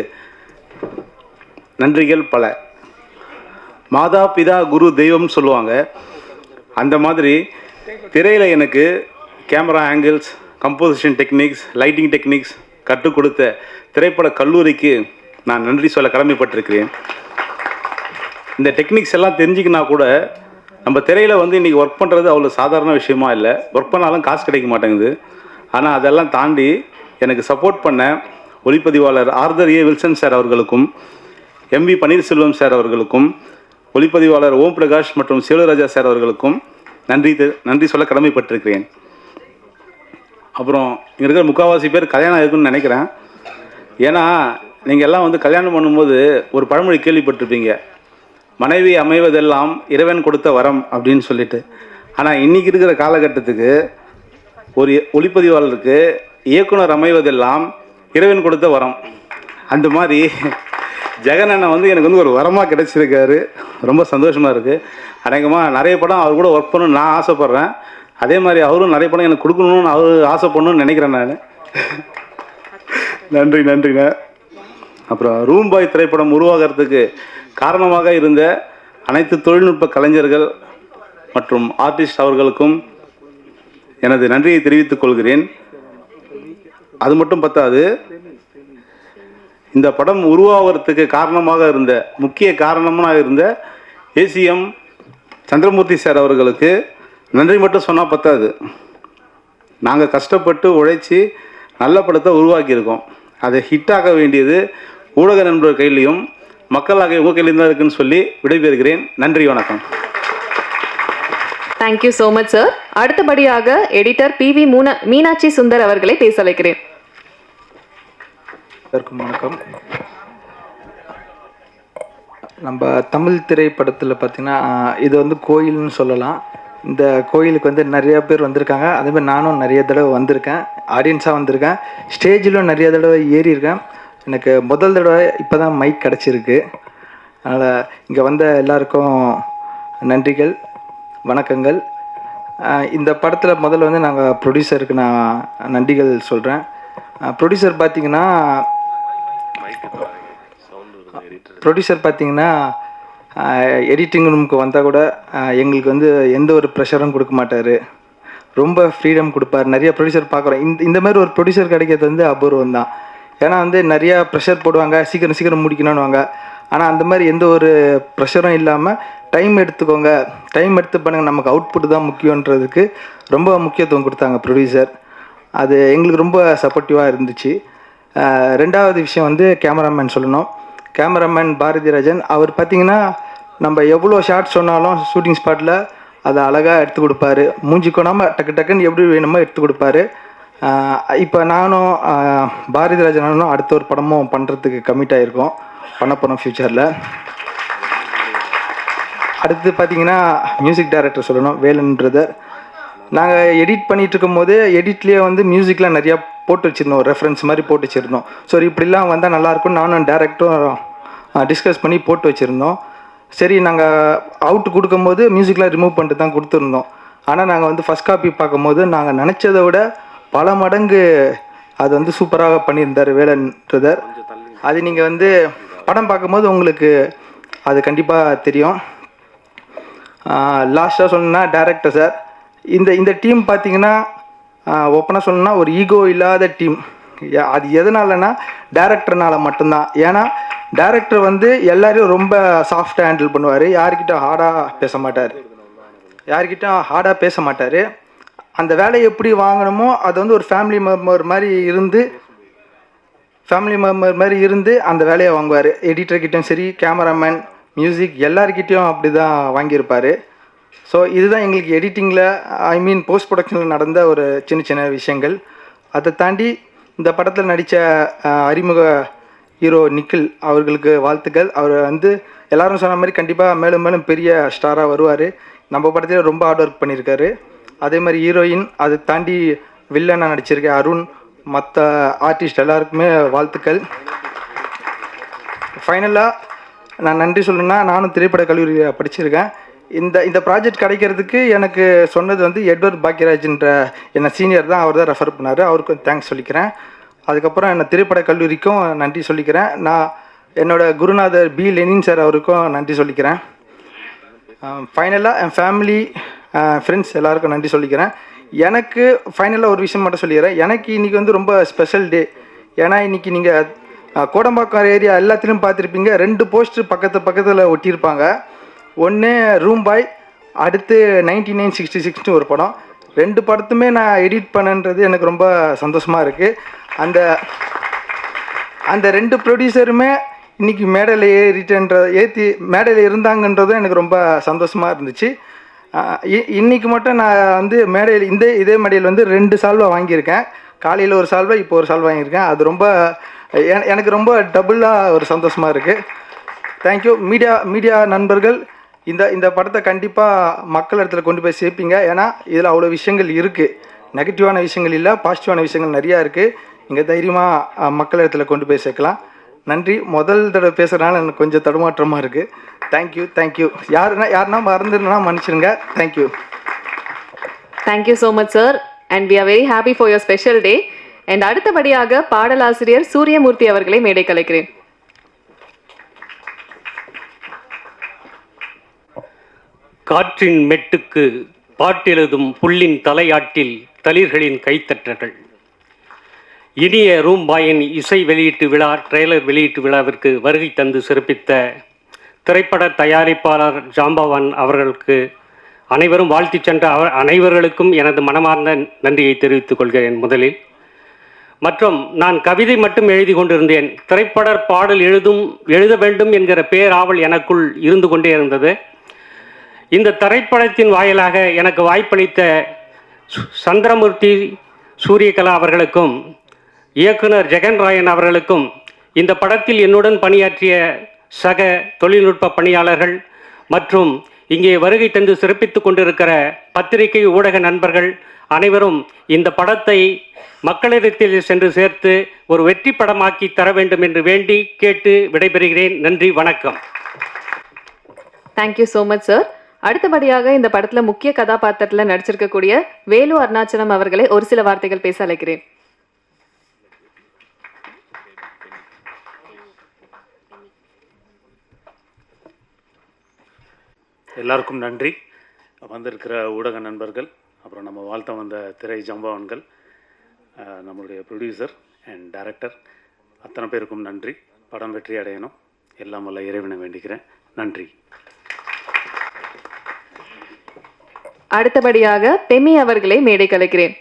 நன்றிகள் பல. மாதா பிதா குரு தெய்வம் சொல்லுவாங்க, அந்த மாதிரி திரையில் எனக்கு camera angles, composition techniques, lighting techniques கற்றுக் கொடுத்த திரைப்பட கல்லூரிக்கு நான் நன்றி சொல்ல கடமைப்பட்டிருக்கிறேன். இந்த டெக்னிக்ஸ் எல்லாம் தெரிஞ்சுக்கினா கூட நம்ம திரையில் இன்றைக்கி ஒர்க் பண்ணுறது அவ்வளோ சாதாரண விஷயமா இல்லை. ஒர்க் பண்ணாலும் காசு கிடைக்க மாட்டேங்குது. ஆனால் அதெல்லாம் தாண்டி எனக்கு சப்போர்ட் பண்ண ஒளிப்பதிவாளர் ஆர்தர் ஏ வில்சன் சார் அவர்களுக்கும், எம்வி பன்னீர்செல்வம் சார் அவர்களுக்கும், ஒளிப்பதிவாளர் ஓம் பிரகாஷ் மற்றும் சிவராஜா சார் அவர்களுக்கும் நன்றி சொல்ல கடமைப்பட்டிருக்கிறேன். அப்புறம் இங்கே இருக்கிற முக்கால்வாசி பேர் கல்யாணம் இருக்குன்னு நினைக்கிறேன். ஏன்னா நீங்கள் எல்லாம் கல்யாணம் பண்ணும்போது ஒரு பழமொழி கேள்விப்பட்டிருப்பீங்க, மனைவி அமைவதெல்லாம் இறைவன் கொடுத்த வரம் அப்படின்னு சொல்லிட்டு. ஆனால் இன்றைக்கி இருக்கிற காலகட்டத்துக்கு ஒரு ஒளிப்பதிவாளருக்கு இயக்குனர் அமைவதெல்லாம் இறைவன் கொடுத்த வரம். அந்த மாதிரி ஜெகன் அண்ணன் எனக்கு ஒரு வரமாக கிடைச்சிருக்காரு. ரொம்ப சந்தோஷமாக இருக்குது. அநேகமாக நிறைய படம் அவர் கூட ஒர்க் பண்ணணும்னு நான் ஆசைப்பட்றேன். அதே மாதிரி அவரும் நிறைய படம் எனக்கு கொடுக்கணும்னு அவர் ஆசைப்படணும்னு நினைக்கிறேன் நான். நன்றிண்ணே. அப்புறம் ரூம் பாய் திரைப்படம் உருவாகிறதுக்கு காரணமாக இருந்த அனைத்து தொழில்நுட்ப கலைஞர்கள் மற்றும் ஆர்டிஸ்ட் அவர்களுக்கும் எனது நன்றியை தெரிவித்துக் கொள்கிறேன். அது மட்டும் பத்தாது, இந்த படம் உருவாகிறதுக்கு காரணமாக இருந்த முக்கிய காரணமாக இருந்த ஏசிஎம் சந்திரமூர்த்தி சார் அவர்களுக்கு நன்றி மட்டும் சொன்னால் பத்தாது. நாங்கள் கஷ்டப்பட்டு உழைச்சி நல்ல படத்தை உருவாக்கியிருக்கோம். அதை ஹிட்டாக வேண்டியது ஊடக நண்பர்கள் கையிலையும் மக்களாக உங்கள் கையிலையும் தான் இருக்குன்னு சொல்லி விடைபெறுகிறேன். நன்றி, வணக்கம்.
Thank you so much sir. அடுத்தபடியாக எடிட்டர் PV மீனாட்சி சுந்தர் அவர்களை பேச வைக்கிறேன்.
வணக்கம். நம்ம தமிழ் திரைப்படத்தில் பார்த்திங்கன்னா இது கோயில்னு சொல்லலாம். இந்த கோயிலுக்கு நிறைய பேர் வந்திருக்காங்க. அதேமாதிரி நானும் நிறைய தடவை வந்திருக்கேன், ஆடியன்ஸாக வந்திருக்கேன், ஸ்டேஜிலும் நிறைய தடவை ஏறியிருக்கேன். எனக்கு முதல் தடவை இப்போ தான் மைக் கிடச்சிருக்கு. அதனால் இங்கே வந்த எல்லாருக்கும் நன்றிகள், வணக்கங்கள். இந்த படத்தில் முதல்ல நாங்கள் ப்ரொடியூசருக்கு நான் நன்றிகள் சொல்கிறேன். ப்ரொடியூசர் பார்த்திங்கன்னா ப்ரொடியூசர் பார்த்தீங்கன்னா எடிட்டிங் ரூமுக்கு வந்தால் கூட எங்களுக்கு வந்து எந்த ஒரு ப்ரெஷரும் கொடுக்க மாட்டார், ரொம்ப ஃப்ரீடம் கொடுப்பார். நிறைய ப்ரொடியூசர் பார்க்குறோம், இந்த மாதிரி ஒரு ப்ரொடியூசர் கிடைக்கிறது வந்து அபூர்வம் தான். ஏன்னா வந்து நிறையா ப்ரெஷர் போடுவாங்க, சீக்கிரம் முடிக்கணும்னுவாங்க. ஆனால் அந்த மாதிரி எந்த ஒரு ப்ரெஷரும் இல்லாமல் டைம் எடுத்துக்கோங்க, டைம் எடுத்து பண்ணுங்கள், நமக்கு அவுட்புட் தான் முக்கியன்றதுக்கு ரொம்ப முக்கியத்துவம் கொடுத்தாங்க ப்ரொடியூசர். அது எங்களுக்கு ரொம்ப சப்போர்ட்டிவாக இருந்துச்சு. ரெண்டாவது விஷயம் வந்து கேமராமேன் சொல்லணும். கேமராமேன் பாரதிராஜன் அவர் பார்த்திங்கன்னா நம்ம எவ்வளோ ஷார்ட் சொன்னாலும் ஷூட்டிங் ஸ்பாட்டில் அதை அழகாக எடுத்து கொடுப்பாரு, மூஞ்சி கொண்டாமல் டக்குன்னு எப்படி வேணுமோ எடுத்து கொடுப்பாரு. இப்போ நானும் பாரதிராஜனும் அடுத்த ஒரு படமும் பண்ணுறதுக்கு கமிட் ஆகிருக்கோம், பண்ண போகிறோம் ஃப்யூச்சரில். அடுத்து பார்த்திங்கன்னா மியூசிக் டைரக்டர் சொல்லணும், வேலன் பிரதர். நாங்கள் எடிட் பண்ணிகிட்டு இருக்கும்போது எடிட்லேயே வந்து மியூசிக்லாம் நிறையா போட்டு வச்சுருந்தோம், ரெஃபரன்ஸ் மாதிரி போட்டு வச்சுருந்தோம். ஸோ இப்படிலாம் வந்தால் நல்லாயிருக்கும் நானும் டேரக்டரும் டிஸ்கஸ் பண்ணி போட்டு வச்சுருந்தோம். சரி, நாங்கள் அவுட் கொடுக்கும்போது மியூசிக்லாம் ரிமூவ் பண்ணிட்டு தான் கொடுத்துருந்தோம். ஆனால் நாங்கள் வந்து ஃபஸ்ட் காப்பி பார்க்கும்போது நாங்கள் நினச்சதை விட பல மடங்கு அது வந்து சூப்பராக பண்ணியிருந்தார் வேலன் பிரதர். அது நீங்கள் வந்து படம் பார்க்கும்போது உங்களுக்கு அது கண்டிப்பாக தெரியும். லாஸ்ட்டாக சொல்லணுன்னா டைரக்டர் சார், இந்த டீம் பார்த்தீங்கன்னா ஓப்பனாக சொல்லணுன்னா ஒரு ஈகோ இல்லாத டீம். அது எதனாலனா டைரக்டர்னால மட்டும்தான். ஏன்னா டைரக்டர் வந்து எல்லாரையும் ரொம்ப சாஃப்டாக ஹேண்டில் பண்ணுவார், யார்கிட்ட ஹார்டாக பேச மாட்டார். அந்த வேலையை எப்படி வாங்கணுமோ அதை வந்து ஒரு ஃபேமிலி மெம்பர் மாதிரி இருந்து அந்த வேலையை வாங்குவார். எடிட்டர்கிட்டையும் சரி, கேமராமேன், மியூசிக் எல்லாருக்கிட்டையும் அப்படி தான் வாங்கியிருப்பார். ஸோ இதுதான் எங்களுக்கு எடிட்டிங்கில் போஸ்ட் ப்ரொடக்ஷனில் நடந்த ஒரு சின்ன விஷயங்கள். அதை தாண்டி இந்த படத்தில் நடித்த அறிமுக ஹீரோ நிக்கில் அவர்களுக்கு வாழ்த்துக்கள். அவர் வந்து எல்லாரும் சொன்ன மாதிரி கண்டிப்பாக மேலும் மேலும் பெரிய ஸ்டாராக வருவார். நம்ம படத்தில் ரொம்ப ஹார்ட் ஒர்க் பண்ணியிருக்காரு. அதே மாதிரி ஹீரோயின், அதை தாண்டி வில்லனாக நடிச்சிருக்கேன் அருண், மற்ற ஆர்டிஸ்ட் எல்லாருக்குமே வாழ்த்துக்கள். ஃபைனலாக நான் நன்றி சொல்லணுன்னா, நானும் திரைப்பட கல்லூரியில் படிச்சிருக்கேன். இந்த ப்ராஜெக்ட் கிடைக்கிறதுக்கு எனக்கு சொன்னது வந்து எட்வர்ட் பாக்கியராஜ்ன்ற என்ன சீனியர் தான், அவர் தான் ரெஃபர் பண்ணார். அவருக்கும் தேங்க்ஸ் சொல்லிக்கிறேன். அதுக்கப்புறம் என்ன திரைப்பட கல்லூரிக்கும் நன்றி சொல்லிக்கிறேன். நான் என்னோடய குருநாதர் பி லெனின் சார் அவருக்கும் நன்றி சொல்லிக்கிறேன். ஃபைனலாக என் ஃபேமிலி ஃப்ரெண்ட்ஸ் எல்லாருக்கும் நன்றி சொல்லிக்கிறேன். எனக்கு ஃபைனலாக ஒரு விஷயம் மட்டும் சொல்லிக்கிறேன். எனக்கு இன்றைக்கி வந்து ரொம்ப ஸ்பெஷல் டே. ஏன்னா இன்றைக்கி நீங்கள் கோடம்பாக்கம் ஏரியா எல்லாத்துலேயும் பார்த்துருப்பீங்க, 2 போஸ்டர் பக்கத்தில் ஒட்டியிருப்பாங்க. ஒன்று ரூம் பாய், அடுத்து 9966 ஒரு படம். 2 படத்துமே நான் எடிட் பண்ணன்றது எனக்கு ரொம்ப சந்தோஷமாக இருக்குது. அந்த 2 ப்ரொடியூசருமே இன்றைக்கி மேடையில் மேடையில் இருந்தாங்கன்றதும் எனக்கு ரொம்ப சந்தோஷமாக இருந்துச்சு. இன்றைக்கி மட்டும் நான் வந்து மேடையில் இதே மேடையில் வந்து 2 சால்வை வாங்கியிருக்கேன். காலையில் ஒரு சால்வை, இப்போ ஒரு சால்வை வாங்கியிருக்கேன். அது ரொம்ப எனக்கு ரொம்ப டபுளாக ஒரு சந்தோஷமாக இருக்குது. தேங்க்யூ. மீடியா நண்பர்கள், இந்த படத்தை கண்டிப்பாக மக்கள் இடத்துல கொண்டு போய் சேர்ப்பீங்க. ஏன்னா இதில் அவ்வளோ விஷயங்கள் இருக்குது, நெகட்டிவான விஷயங்கள் இல்லை, பாசிட்டிவான விஷயங்கள் நிறையா இருக்குது. நீங்கள் தைரியமாக மக்கள் இடத்துல கொண்டு போய் சேர்க்கலாம். நன்றி. முதல் தடவை பேசுகிறனால எனக்கு கொஞ்சம் தடுமாற்றமாக இருக்குது. தேங்க்யூ. யாருன்னா மறந்துருந்தா மன்னிச்சிருங்க. Thank you
so much sir, and we are very happy for your special day. And அடுத்தபடியாக பாடலாசிரியர் சூரியமூர்த்தி அவர்களை மேடை கலைக்கிறேன்.
காற்றின் மெட்டுக்கு பாட்டெழுதும் புல்லின் தலையாட்டில் தளிர்களின் கைத்தட்டல்கள். இனிய ரூம்பாயின் இசை வெளியீட்டு விழா, ட்ரெய்லர் வெளியீட்டு விழாவிற்கு வருகை தந்து சிறப்பித்த திரைப்பட தயாரிப்பாளர் ஜாம்பவான் அவர்களுக்கு அனைவரும் வாழ்த்தி சென்ற அனைவர்களுக்கும் எனது மனமார்ந்த நன்றியை தெரிவித்துக் கொள்கிறேன் முதலில். மற்றும் நான் கவிதை மட்டும் எழுதி கொண்டிருந்தேன். திரைப்பட பாடல் எழுத வேண்டும் என்கிற பேராவல் எனக்குள் இருந்து கொண்டே இருந்தது. இந்த திரைப்படத்தின் வாயிலாக எனக்கு வாய்ப்பளித்த சந்திரமூர்த்தி சூரியகலா அவர்களுக்கும் இயக்குனர் ஜெகன் ராயன் அவர்களுக்கும், இந்த படத்தில் என்னுடன் பணியாற்றிய சக தொழில்நுட்ப பணியாளர்கள் மற்றும் இங்கே வருகை தந்து சிறப்பித்துக் கொண்டிருக்கிற பத்திரிகை ஊடக நண்பர்கள் அனைவரும் இந்த படத்தை மக்களிடத்தில் சென்று சேர்த்து ஒரு வெற்றி படமாக்கி தர வேண்டும் என்று வேண்டி கேட்டு விடைபெறுகிறேன். நன்றி, வணக்கம்.
Thank you so much sir. அடுத்தபடியாக இந்த படத்தில் முக்கிய கதாபாத்திரத்தில் நடிச்சிருக்கக்கூடிய வேலு அருணாச்சலம் அவர்களை ஒரு சில வார்த்தைகள் பேச அழைக்கிறேன்.
எல்லாருக்கும் நன்றி. வந்திருக்கிற ஊடக நண்பர்கள், அப்புறம் நம்ம வாழ்த்த வந்த திரை ஜம்பவன்கள், நம்மளுடைய ப்ரொடியூசர் அண்ட் டைரக்டர், அத்தனை பேருக்கும் நன்றி. படம் வெற்றி அடையணும், எல்லாம் வல்ல இறைவனை வேண்டிக்கிறேன். நன்றி.
அடுத்தபடியாக பெமி அவர்களை மேடை கலைக்கிறேன்.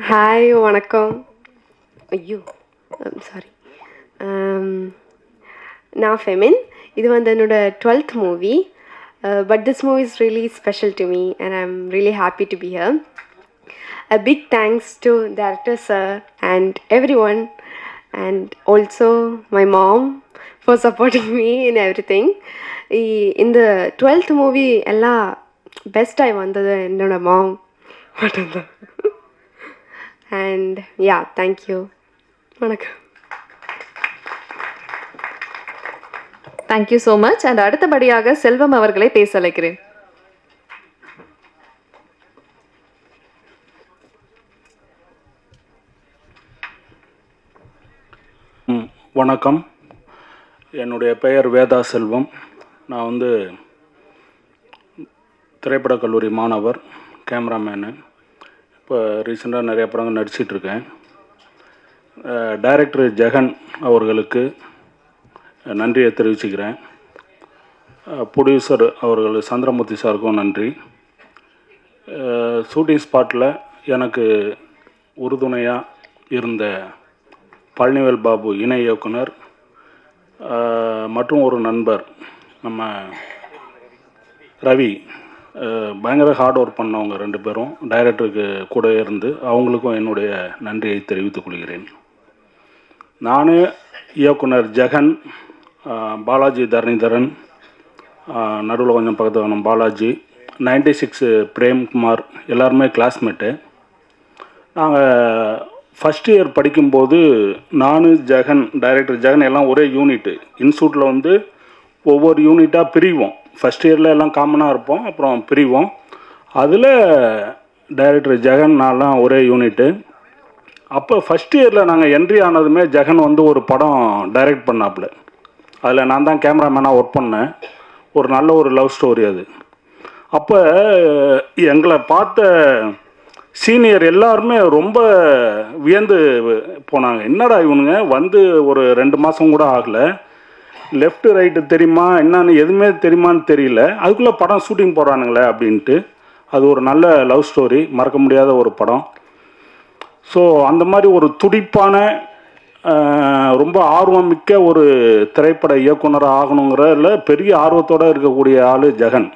ஹாய், வணக்கம். ஐயோ, சாரி. நான் ஃபெமின். இது வந்து என்னோட 12th movie. But this movie is really special to me and I am really happy to be here. A big thanks to director sir and everyone, and also my mom for supporting me in everything. In the 12th movie எல்லாம் best ஆகி வந்தது என்னோட மாம் மட்டும்தான். And yeah, thank you. வணக்கம்.
Thank you so much. And அடுத்தபடியாக செல்வம் அவர்களை பேச அழைக்கிறேன்.
வணக்கம். என்னுடைய பெயர் வேதா செல்வம். நான் வந்து திரைப்படக் கல்லூரி மாணவர், கேமராமேனு. இப்போ ரீசெண்டாக நிறைய படங்கள் நடிச்சிட்ருக்கேன். டைரக்டர் ஜெகன் அவர்களுக்கு நன்றியை தெரிவிச்சுக்கிறேன். ப்ரொடியூசர் அவர்கள் சந்திரமூர்த்தி சாருக்கும் நன்றி. ஷூட்டிங் ஸ்பாட்டில் எனக்கு உறுதுணையாக இருந்த பழனிவேல் பாபு இணை இயக்குனர் மற்றும் ஒரு நண்பர் நம்ம ரவி, பயங்கர ஹார்ட் ஒர்க் பண்ணவங்க 2 பேரும் டைரக்டருக்கு கூட இருந்து அவங்களுக்கும் என்னுடைய நன்றியை தெரிவித்துக் கொள்கிறேன். நான், இயக்குனர் ஜெகன், பாலாஜி தரணிதரன், நடுவில் கொஞ்சம் பக்கத்து வேணும் பாலாஜி, 96 பிரேம்குமார், எல்லாருமே கிளாஸ்மேட்டு. நாங்கள் ஃபஸ்ட் இயர் படிக்கும்போது நான், ஜெகன், டைரக்டர் ஜெகன் எல்லாம் ஒரே யூனிட்டு. இன்ஸ்டியூட்டில் வந்து ஒவ்வொரு யூனிட்டாக பிரிவோம். ஃபஸ்ட் இயரில் எல்லாம் காமனாக இருப்போம், அப்புறம் பிரிவோம். அதில் டைரக்டர் ஜெகன் நான்லாம் ஒரே யூனிட்டு. அப்போ ஃபஸ்ட் இயரில் நாங்கள் என்ட்ரி ஆனதுமே ஜெகன் வந்து ஒரு படம் டைரக்ட் பண்ணாப்புல. அதில் நான் தான் கேமராமேனாக ஒர்க் பண்ணேன். ஒரு நல்ல ஒரு லவ் ஸ்டோரி அது. அப்போ எங்களை பார்த்த சீனியர் எல்லாருமே ரொம்ப வியந்து போனாங்க. என்னடா இவனுங்க வந்து ஒரு 2 மாதம் கூட ஆகலை, லெஃப்ட் ரைட்டு தெரியுமா என்னன்னு எதுவுமே தெரியுமான்னு தெரியல, அதுக்குள்ளே படம் ஷூட்டிங் போடுறானுங்களே அப்படின்ட்டு. அது ஒரு நல்ல லவ் ஸ்டோரி, மறக்க முடியாத ஒரு படம். ஸோ அந்த மாதிரி ஒரு துடிப்பான, ரொம்ப ஆர்வம் மிக்க ஒரு திரைப்பட இயக்குனராக ஆகணுங்கிறதுல பெரிய ஆர்வத்தோடு இருக்கக்கூடிய ஆள் ஜெகன்.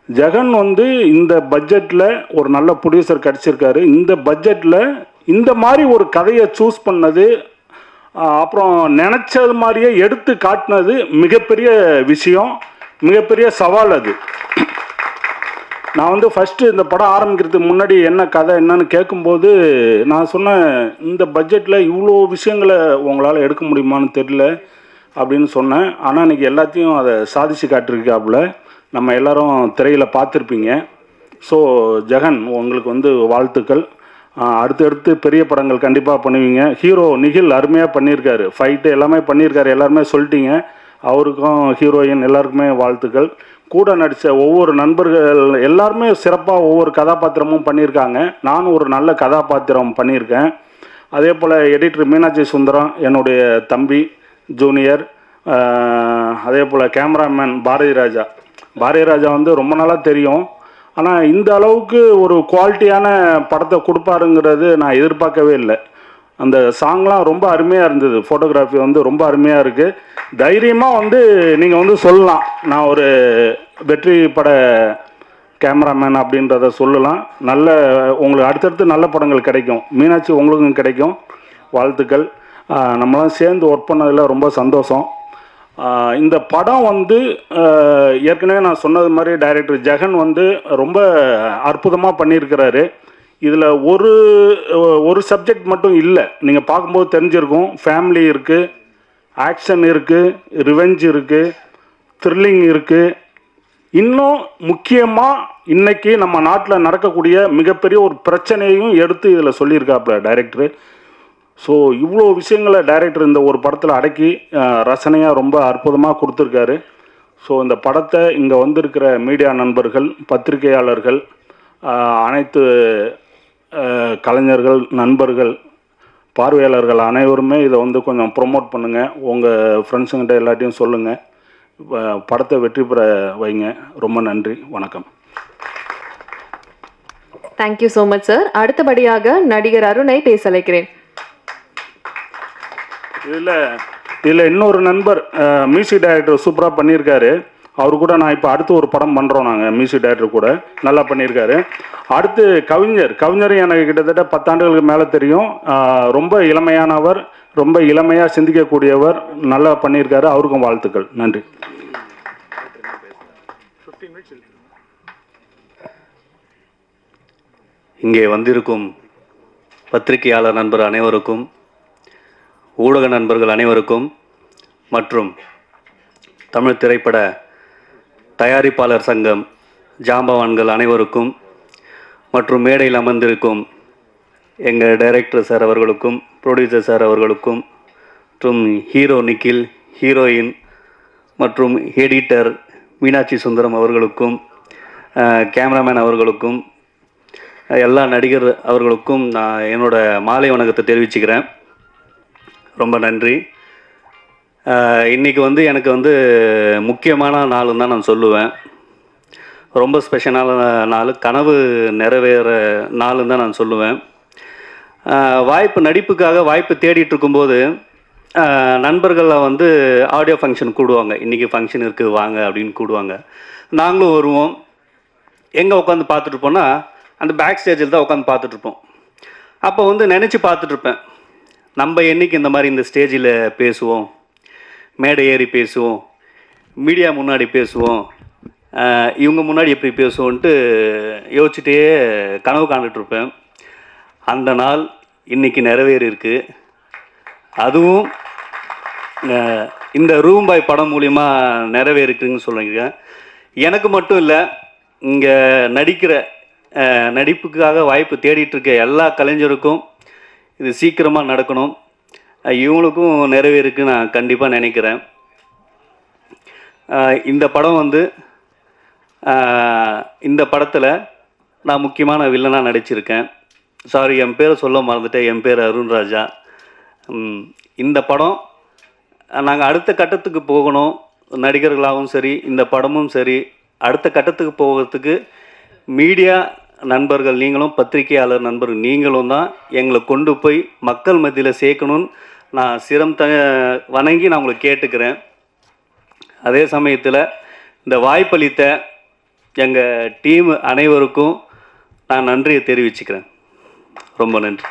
ஜெகன் வந்து இந்த பட்ஜெட்டில் ஒரு நல்ல ப்ரொடியூசர் கிடச்சிருக்காரு. இந்த பட்ஜெட்டில் இந்த மாதிரி ஒரு கதையை சூஸ் பண்ணது, அப்புறம் நினச்சது மாதிரியே எடுத்து காட்டினது மிகப்பெரிய விஷயம், மிகப்பெரிய சவால் அது. நான் வந்து ஃபஸ்ட்டு இந்த படம் ஆரம்பிக்கிறதுக்கு முன்னாடி என்ன கதை என்னன்னு கேட்கும்போது நான் சொன்னேன், இந்த பட்ஜெட்டில் இவ்வளோ விஷயங்களை உங்களால் எடுக்க முடியுமான்னு தெரியல அப்படின்னு சொன்னேன். ஆனால் இன்றைக்கி எல்லாத்தையும் அதை சாதிச்சு காட்டிருக்காப்புல. நம்ம எல்லோரும் திரையில் பார்த்துருப்பீங்க. ஸோ ஜெகன், உங்களுக்கு வந்து வாழ்த்துக்கள். அடுத்தடுத்து பெரிய படங்கள் கண்டிப்பாக பண்ணுவீங்க. ஹீரோ நிகில் அருமையாக பண்ணியிருக்காரு, ஃபைட்டு எல்லாமே பண்ணியிருக்காரு, எல்லாருமே சொல்லிட்டீங்க. அவருக்கும் ஹீரோயின் எல்லாருக்குமே வாழ்த்துக்கள். கூட நடித்த ஒவ்வொரு நண்பர்கள் எல்லாருமே சிறப்பாக ஒவ்வொரு கதாபாத்திரமும் பண்ணியிருக்காங்க. நானும் ஒரு நல்ல கதாபாத்திரம் பண்ணியிருக்கேன். அதே போல் எடிட்டர் மீனாட்சி சுந்தரம் என்னுடைய தம்பி ஜூனியர். அதே போல் கேமராமேன் பாரதி ராஜா வந்து ரொம்ப நாளாக தெரியும். ஆனால் இந்த அளவுக்கு ஒரு குவாலிட்டியான படத்தை கொடுப்பாருங்கிறது நான் எதிர்பார்க்கவே இல்லை. அந்த சாங்லாம் ரொம்ப அருமையாக இருந்தது, ஃபோட்டோகிராஃபி வந்து ரொம்ப அருமையாக இருக்குது. தைரியமாக வந்து நீங்கள் வந்து சொல்லலாம், நான் ஒரு வெற்றி பட கேமராமேன் அப்படின்றத சொல்லலாம். நல்ல உங்களுக்கு அடுத்தடுத்து நல்ல படங்கள் கிடைக்கும். மீனாட்சி உங்களுக்கும் கிடைக்கும். வாழ்த்துக்கள். நம்மளாம் சேர்ந்து ஒர்க் பண்ணதில் ரொம்ப சந்தோஷம். இந்த படம் வந்து ஏற்கனவே நான் சொன்னது மாதிரி டைரக்டர் ஜெகன் வந்து ரொம்ப அற்புதமாக பண்ணியிருக்கிறாரு. இதில் ஒரு சப்ஜெக்ட் மட்டும் இல்லை, நீங்கள் பார்க்கும்போது தெரிஞ்சிருக்கும். ஃபேமிலி இருக்குது, ஆக்ஷன் இருக்குது, ரிவெஞ்ச் இருக்குது, த்ரில்லிங் இருக்குது. இன்னும் முக்கியமாக இன்றைக்கி நம்ம நாட்டில் நடக்கக்கூடிய மிகப்பெரிய ஒரு பிரச்சனையும் எடுத்து இதில் சொல்லியிருக்காப்புல டைரக்டரு. ஸோ இவ்வளோ விஷயங்களை டைரக்டர் இந்த ஒரு படத்தில் அடக்கி ரசனையாக ரொம்ப அற்புதமாக கொடுத்துருக்காரு. ஸோ இந்த படத்தை இங்கே வந்திருக்கிற மீடியா நண்பர்கள், பத்திரிகையாளர்கள், அனைத்து கலைஞர்கள், நண்பர்கள், பார்வையாளர்கள் அனைவருமே இதை வந்து கொஞ்சம் ப்ரொமோட் பண்ணுங்கள். உங்கள் ஃப்ரெண்ட்ஸுங்கிட்ட எல்லாத்தையும் சொல்லுங்கள். படத்தை வெற்றி பெற வைங்க. ரொம்ப நன்றி. வணக்கம்.
Thank you so much sir. அடுத்தபடியாக நடிகர் அருணை பேச அழைக்கிறேன்.
இதில் இன்னொரு நண்பர் மியூசிக் டைரக்டர் சூப்பராக பண்ணியிருக்காரு. அவர் கூட நான் இப்போ அடுத்து ஒரு படம் பண்ணுறோம். நாங்கள் மியூசிக் டைரக்டர் கூட நல்லா பண்ணியிருக்காரு. அடுத்து கவிஞர் எனக்கு கிட்டத்தட்ட 10 ஆண்டுகளுக்கு மேலே தெரியும். ரொம்ப இளமையானவர், ரொம்ப இளமையாக சிந்திக்கக்கூடியவர், நல்லா பண்ணியிருக்காரு. அவருக்கும் வாழ்த்துக்கள். நன்றி.
இங்கே வந்திருக்கும் பத்திரிகையாளர் நண்பர் அனைவருக்கும், ஊடக நண்பர்கள் அனைவருக்கும் மற்றும் தமிழ் திரைப்பட தயாரிப்பாளர் சங்கம் ஜாம்பவான்கள் அனைவருக்கும் மற்றும் மேடையில் அமர்ந்திருக்கும் எங்கள் டைரக்டர் சார் அவர்களுக்கும், ப்ரொடியூசர் சார் அவர்களுக்கும், மற்றும் ஹீரோ நிக்கில், ஹீரோயின் மற்றும் எடிட்டர் மீனாட்சி சுந்தரம் அவர்களுக்கும், கேமராமேன் அவர்களுக்கும், எல்லா நடிகர் அவர்களுக்கும் நான் என்னோட மாலை வணக்கத்தை தெரிவிச்சுக்கிறேன். ரொம்ப நன்றி. இன்றைக்கி வந்து எனக்கு வந்து முக்கியமான நாளுன்னு தான் நான் சொல்லுவேன். ரொம்ப ஸ்பெஷலான நாள், கனவு நிறைவேற நாளுன்னு தான் நான் சொல்லுவேன். நடிப்புக்காக வாய்ப்பு தேடிட்டு இருக்கும்போது நண்பர்களில் வந்து ஆடியோ ஃபங்க்ஷன் கூடுவாங்க. இன்றைக்கி ஃபங்க்ஷன் இருக்குது வாங்க அப்படின்னு கூடுவாங்க. நாங்களும் வருவோம். எங்கே உட்காந்து பார்த்துட்ருப்போன்னா அந்த பேக் ஸ்டேஜில் தான் உட்காந்து பார்த்துட்ருப்போம். அப்போ வந்து நினச்சி பார்த்துட்ருப்பேன், நம்ம என்றைக்கு இந்த மாதிரி இந்த ஸ்டேஜில் பேசுவோம், மேடை ஏறி பேசுவோம், மீடியா முன்னாடி பேசுவோம், இவங்க முன்னாடி எப்படி பேசுவோன்ட்டு யோசிச்சுட்டே கனவு காண்டுட்ருப்பேன். அந்த நாள் இன்றைக்கி நிறைவேறியிருக்கு. அதுவும் இந்த ரூம்பாய் படம் மூலிமா நிறைவேறிக்குன்னு சொல்லுங்க. எனக்கு மட்டும் இல்லை, இங்கே நடிப்புக்காக வாய்ப்பு தேடிட்டுருக்க எல்லா கலைஞருக்கும் இது சீக்கிரமாக நடக்கணும். இவங்களுக்கும் நிறைவேறுக்கு நான் கண்டிப்பாக நினைக்கிறேன். இந்த படம் வந்து இந்த படத்தில் நான் முக்கியமான வில்லனாக நடிச்சிருக்கேன். சாரி, என் பேரை சொல்ல மறந்துட்டேன். என் பேர் அருண்ராஜா. இந்த படம் நாங்கள் அடுத்த கட்டத்துக்கு போகணும். நடிகர்களாகவும் சரி, இந்த படமும் சரி, அடுத்த கட்டத்துக்கு போகிறதுக்கு மீடியா நண்பர்கள் நீங்களும், பத்திரிகையாளர் நண்பர்கள் நீங்களும் தான் எங்களை கொண்டு போய் மக்கள் மத்தியில் சேர்க்கணும்னு நான் வணங்கி நான் உங்களை கேட்டுக்கிறேன். அதே சமயத்தில் இந்த வாய்ப்பளித்த எங்கள் டீம் அனைவருக்கும் நான் நன்றியை தெரிவிச்சுக்கிறேன். ரொம்ப நன்றி.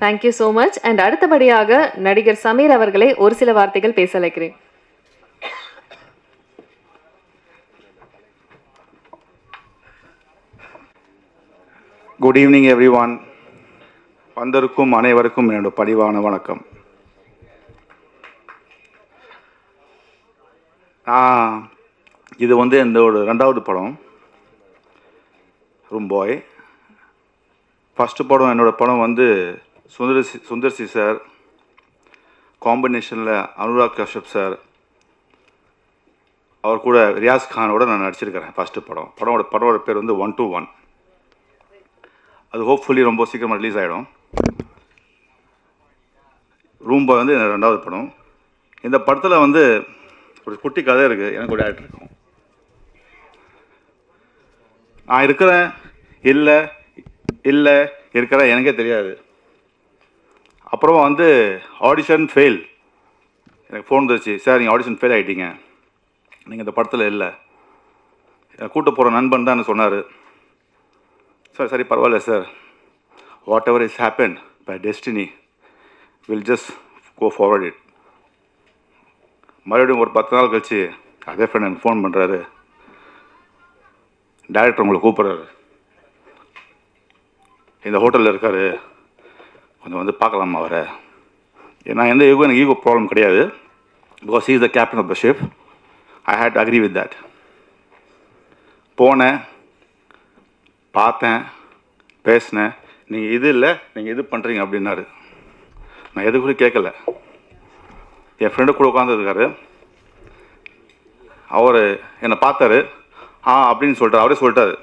Thank you so much. அண்ட் அடுத்தபடியாக நடிகர் சமீர் அவர்களை ஒரு சில வார்த்தைகள் பேச அழைக்கிறேன்.
Good evening every one. வந்திருக்கும் அனைவருக்கும் என்னோட பணிவான வணக்கம். இது வந்து என்னோட 2வது படம் ரூம்பாய். ஃபஸ்ட்டு படம் என்னோடய படம் வந்து சுந்தர்சி சார் காம்பினேஷனில் அனுராக் கஷ்யப் சார், அவர் கூட ரியாஸ் கானோட நான் நடிச்சிருக்கிறேன். ஃபஸ்ட்டு படத்தோட பேர் வந்து 1 to 1. அது ஹோப்ஃபுல்லி ரொம்ப சீக்கிரமாக ரிலீஸ் ஆகிடும். ரூம்பாய் வந்து 2வது படம். இந்த படத்தில் வந்து ஒரு குட்டி கதை இருக்குது. எனக்கு ஒரு ஆக்டர் இருக்கும். நான் இருக்கிறேன் இல்லை இருக்கிறேன் எனக்கே தெரியாது. அப்புறம் வந்து ஆடிஷன் ஃபெயில். எனக்கு ஃபோன் வந்துருச்சு, சார் நீங்கள் ஆடிஷன் ஃபெயில் ஆகிட்டீங்க, நீங்கள் இந்த படத்தில் இல்லை. கூட்ட போகிற நண்பன் தான் எனக்கு சொன்னார். சார் சரி பரவாயில்ல sir, whatever is happen by destiny will just go forward it. மறுபடியும் ஒரு 10 நாள் கழிச்சு அதே ஃப்ரெண்ட் எனக்கு ஃபோன் பண்ணுறாரு, டைரக்டர் உங்களை கூப்பிட்றாரு, இந்த ஹோட்டலில் இருக்கார், கொஞ்சம் வந்து பார்க்கலாமா அவரை. நான் எந்த எனக்கு ஈகோ ப்ராப்ளம் கிடையாது. Because he is the captain of the ship. I hate to agree with that. போனேன், பார்த்தேன், பேசினேன், நீங்கள் இது இல்லை, நீங்கள் இது பண்ணுறீங்க அப்படின்னாரு. நான் எது கூட கேட்கல. என் ஃப்ரெண்டு கூட உட்காந்துருக்காரு. அவர் என்னை பார்த்தாரு. அப்படின்னு சொல்லிட்டார். அவரே சொல்லிட்டாரு.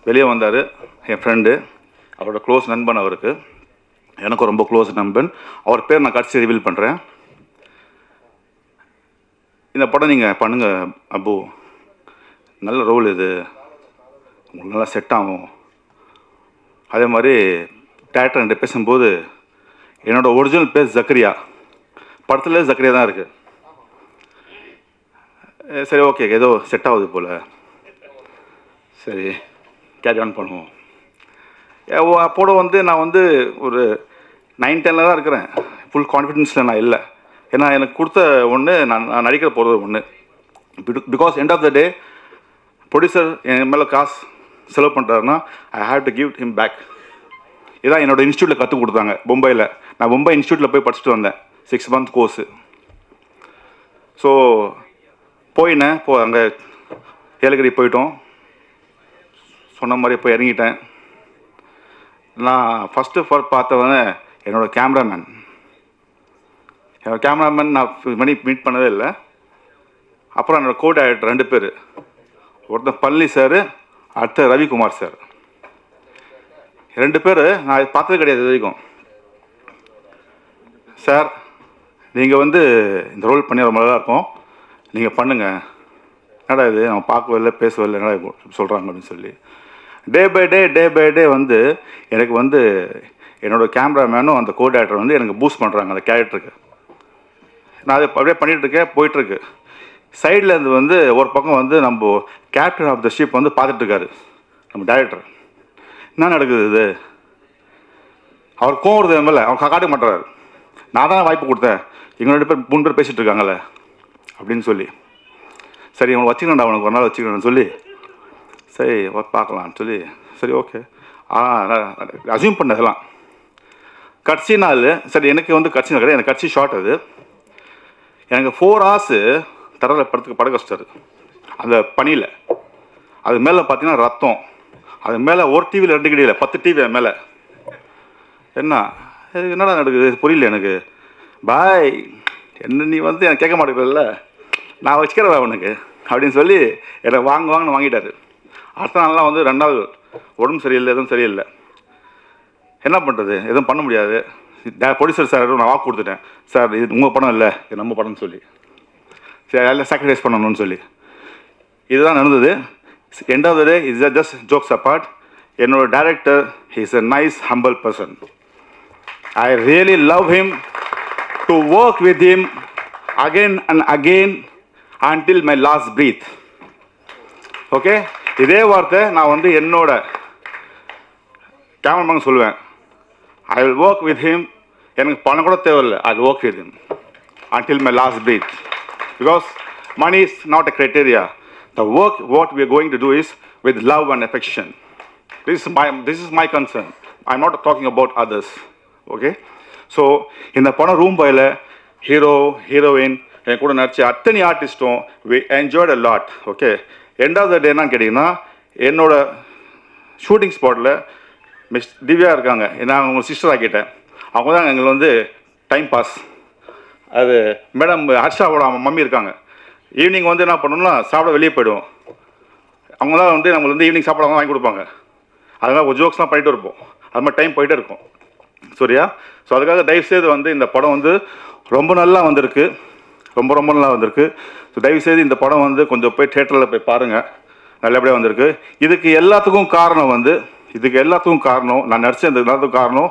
வெளியே வந்தார் என் ஃப்ரெண்டு, அவரோட க்ளோஸ் நண்பன். அவருக்கு எனக்கும் ரொம்ப க்ளோஸ் நண்பன். அவர் பேர் நான் கடைசி ரிவீல் பண்ணுறேன். இந்த படம் நீங்கள் பண்ணுங்கள் அப்பு, நல்ல ரோல் இது, உங்களுக்கு நல்லா செட் ஆகும். அதே மாதிரி டேரக்டர் என்கிட்ட பேசும்போது என்னோடய ஒரிஜினல் பேர் ஜக்கரியா, படத்தில் ஜக்கரியா தான் இருக்குது. சரி ஓகே, ஏதோ செட் ஆகுது போல், சரி கேரி ஆன் பண்ணுவோம். அப்போட நான் ஒரு 9-10 தான் இருக்கிறேன். ஃபுல் கான்ஃபிடென்ஸில் நான் இல்லை. ஏன்னா எனக்கு கொடுத்த ஒன்று, நான் நடிக்கிற போகிறது ஒன்று. Because end of the day producer என் மேலே காசு செலவு பண்ணுறாருன்னா I have to give him back. இதான் என்னோடய இன்ஸ்டியூட்டில் கற்றுக் கொடுத்தாங்க மும்பையில். நான் மும்பை இன்ஸ்டியூட்டில் போய் படிச்சுட்டு வந்தேன், 6 month கோர்ஸு. ஸோ போயினேன். அங்கே ஏலகிரி போயிட்டோம். சொன்ன மாதிரி போய் இறங்கிட்டேன். நான் ஃபஸ்ட்டு பார்த்தவன் என்னோடய கேமராமேன். நான் மீட் பண்ணதே இல்லை. அப்புறம் என்னோடய கோ டைரக்டர் 2 பேர். ஒருத்தன் பழனி சார், அடுத்த ரவிக்குமார் சார். 2 பேர் நான் பார்த்தது கிடையாது இது வரைக்கும். சார் நீங்கள் இந்த ரோல் பண்ணி ரொம்ப நல்லா இருக்கும், நீங்கள் பண்ணுங்கள். என்னடா இது, நம்ம பார்க்கவே இல்லை, பேசவே இல்லை, என்னடா சொல்கிறாங்க அப்படின்னு சொல்லி டே பை டே எனக்கு என்னோடய கேமராமேனும் அந்த கோ டைரக்டர் எனக்கு பூஸ்ட் பண்ணுறாங்க அந்த கேரக்டருக்கு. நான் அதை அப்படியே பண்ணிகிட்ருக்கேன், போயிட்டுருக்கு. சைடில் இருந்து ஒரு பக்கம் நம்ம கேப்டன் ஆஃப் த ஷிப் பார்த்துட்ருக்காரு நம்ம டைரக்டர். என்ன நடக்குது இது, அவர் கோவறது மேலே அவர் காட்ட மாட்டுறாரு. நான் தான் வாய்ப்பு கொடுத்தேன், எங்கள் 2 பேர் 3 பேர் பேசிகிட்டு இருக்காங்கல்ல அப்படின்னு சொல்லி. சரி அவனை வச்சுக்கணும்டா, அவனுக்கு ஒரு நாள் வச்சுக்கணும்னு சொல்லி, சரி பார்க்கலான்னு சொல்லி, சரி ஓகே அசியூம் பண்ணதெல்லாம். கட்சி நாள் சரி, எனக்கு கட்சி நாள் கிடையாது, எனக்கு கட்சி ஷார்ட். அது எனக்கு 4 hours தரல படுக்க வச்சிட்டாரு அந்த பனியில். அது மேலே பார்த்தீங்கன்னா ரத்தம், அது மேலே ஒரு டிவியில் 2 கிடையாது, 10 டிவி மேலே. என்னடா நடக்குது புரியல எனக்கு. பாய் என்ன நீ எனக்கு கேட்க மாட்டேங்கிறல்ல, நான் வச்சுக்கிறேன் அவனுக்கு அப்படின்னு சொல்லி என்னை வாங்கன்னு வாங்கிட்டாரு. அடுத்த நாள்லாம் 2 நாள் உடம்பு சரியில்லை, எதுவும் சரியில்லை. என்ன பண்ணுறது, எதுவும் பண்ண முடியாது. ப்ரொடியூசர் சார் நான் வாக்கு கொடுத்துட்டேன், சார் இது உங்கள் படம் இல்லை, இது நம்ம படம்னு சொல்லி, சரி எல்லாம் சாக்ரிஃபைஸ் பண்ணணும்னு சொல்லி. இதுதான் நடந்தது. End of the day is just jokes apart. என்னோட director is a nice humble person. I really love him to work with him again and again until my last breath. Okay, இதே வார்த்தை நான் என்னோட cameraman சொல்லுவேன். I will work with him. எனக்கு பணம் கூட தேவையில்லை, I will work with him until my last breath. Because money is not a criteria. The work what we are going to do is with love and affection. This is my concern. I am not talking about others. Okay? So in the படம் room boil hero heroine என் கூட நடிச்ச அத்தனை ஆர்டிஸ்ட்டும் we enjoyed a lot. Okay? End of the day என்னன்னு கேட்டிங்கன்னா, என்னோட shooting ஸ்பாட்டில் miss Divya இருக்காங்க, நான் அவங்க சிஸ்டர் ஆக்கிட்டேன். அவங்க தான் எங்களுக்கு டைம் பாஸ். அது மேடம் ஹர்ஷாவோட மம்மி இருக்காங்க. ஈவினிங் என்ன பண்ணணும்னா சாப்பிட வெளியே போயிடுவோம். அவங்க தான் நம்மளுக்கு ஈவினிங் சாப்பாடு வாங்கி கொடுப்பாங்க. அதனால் ஒரு ஜோக்ஸ்லாம் பண்ணிகிட்டு இருப்போம். அது மாதிரி டைம் போயிட்டே இருக்கும். சரியா? ஸோ அதுக்காக தயவுசெய்து இந்த படம் ரொம்ப நல்லா வந்திருக்கு, ரொம்ப ரொம்ப நல்லா வந்திருக்கு. ஸோ தயவுசெய்து இந்த படம் கொஞ்சம் போய் தியேட்டரில் போய் பாருங்கள், நல்லபடியாக வந்திருக்கு. இதுக்கு எல்லாத்துக்கும் காரணம் நான் நடிச்ச இந்த எல்லாத்துக்கும் காரணம்.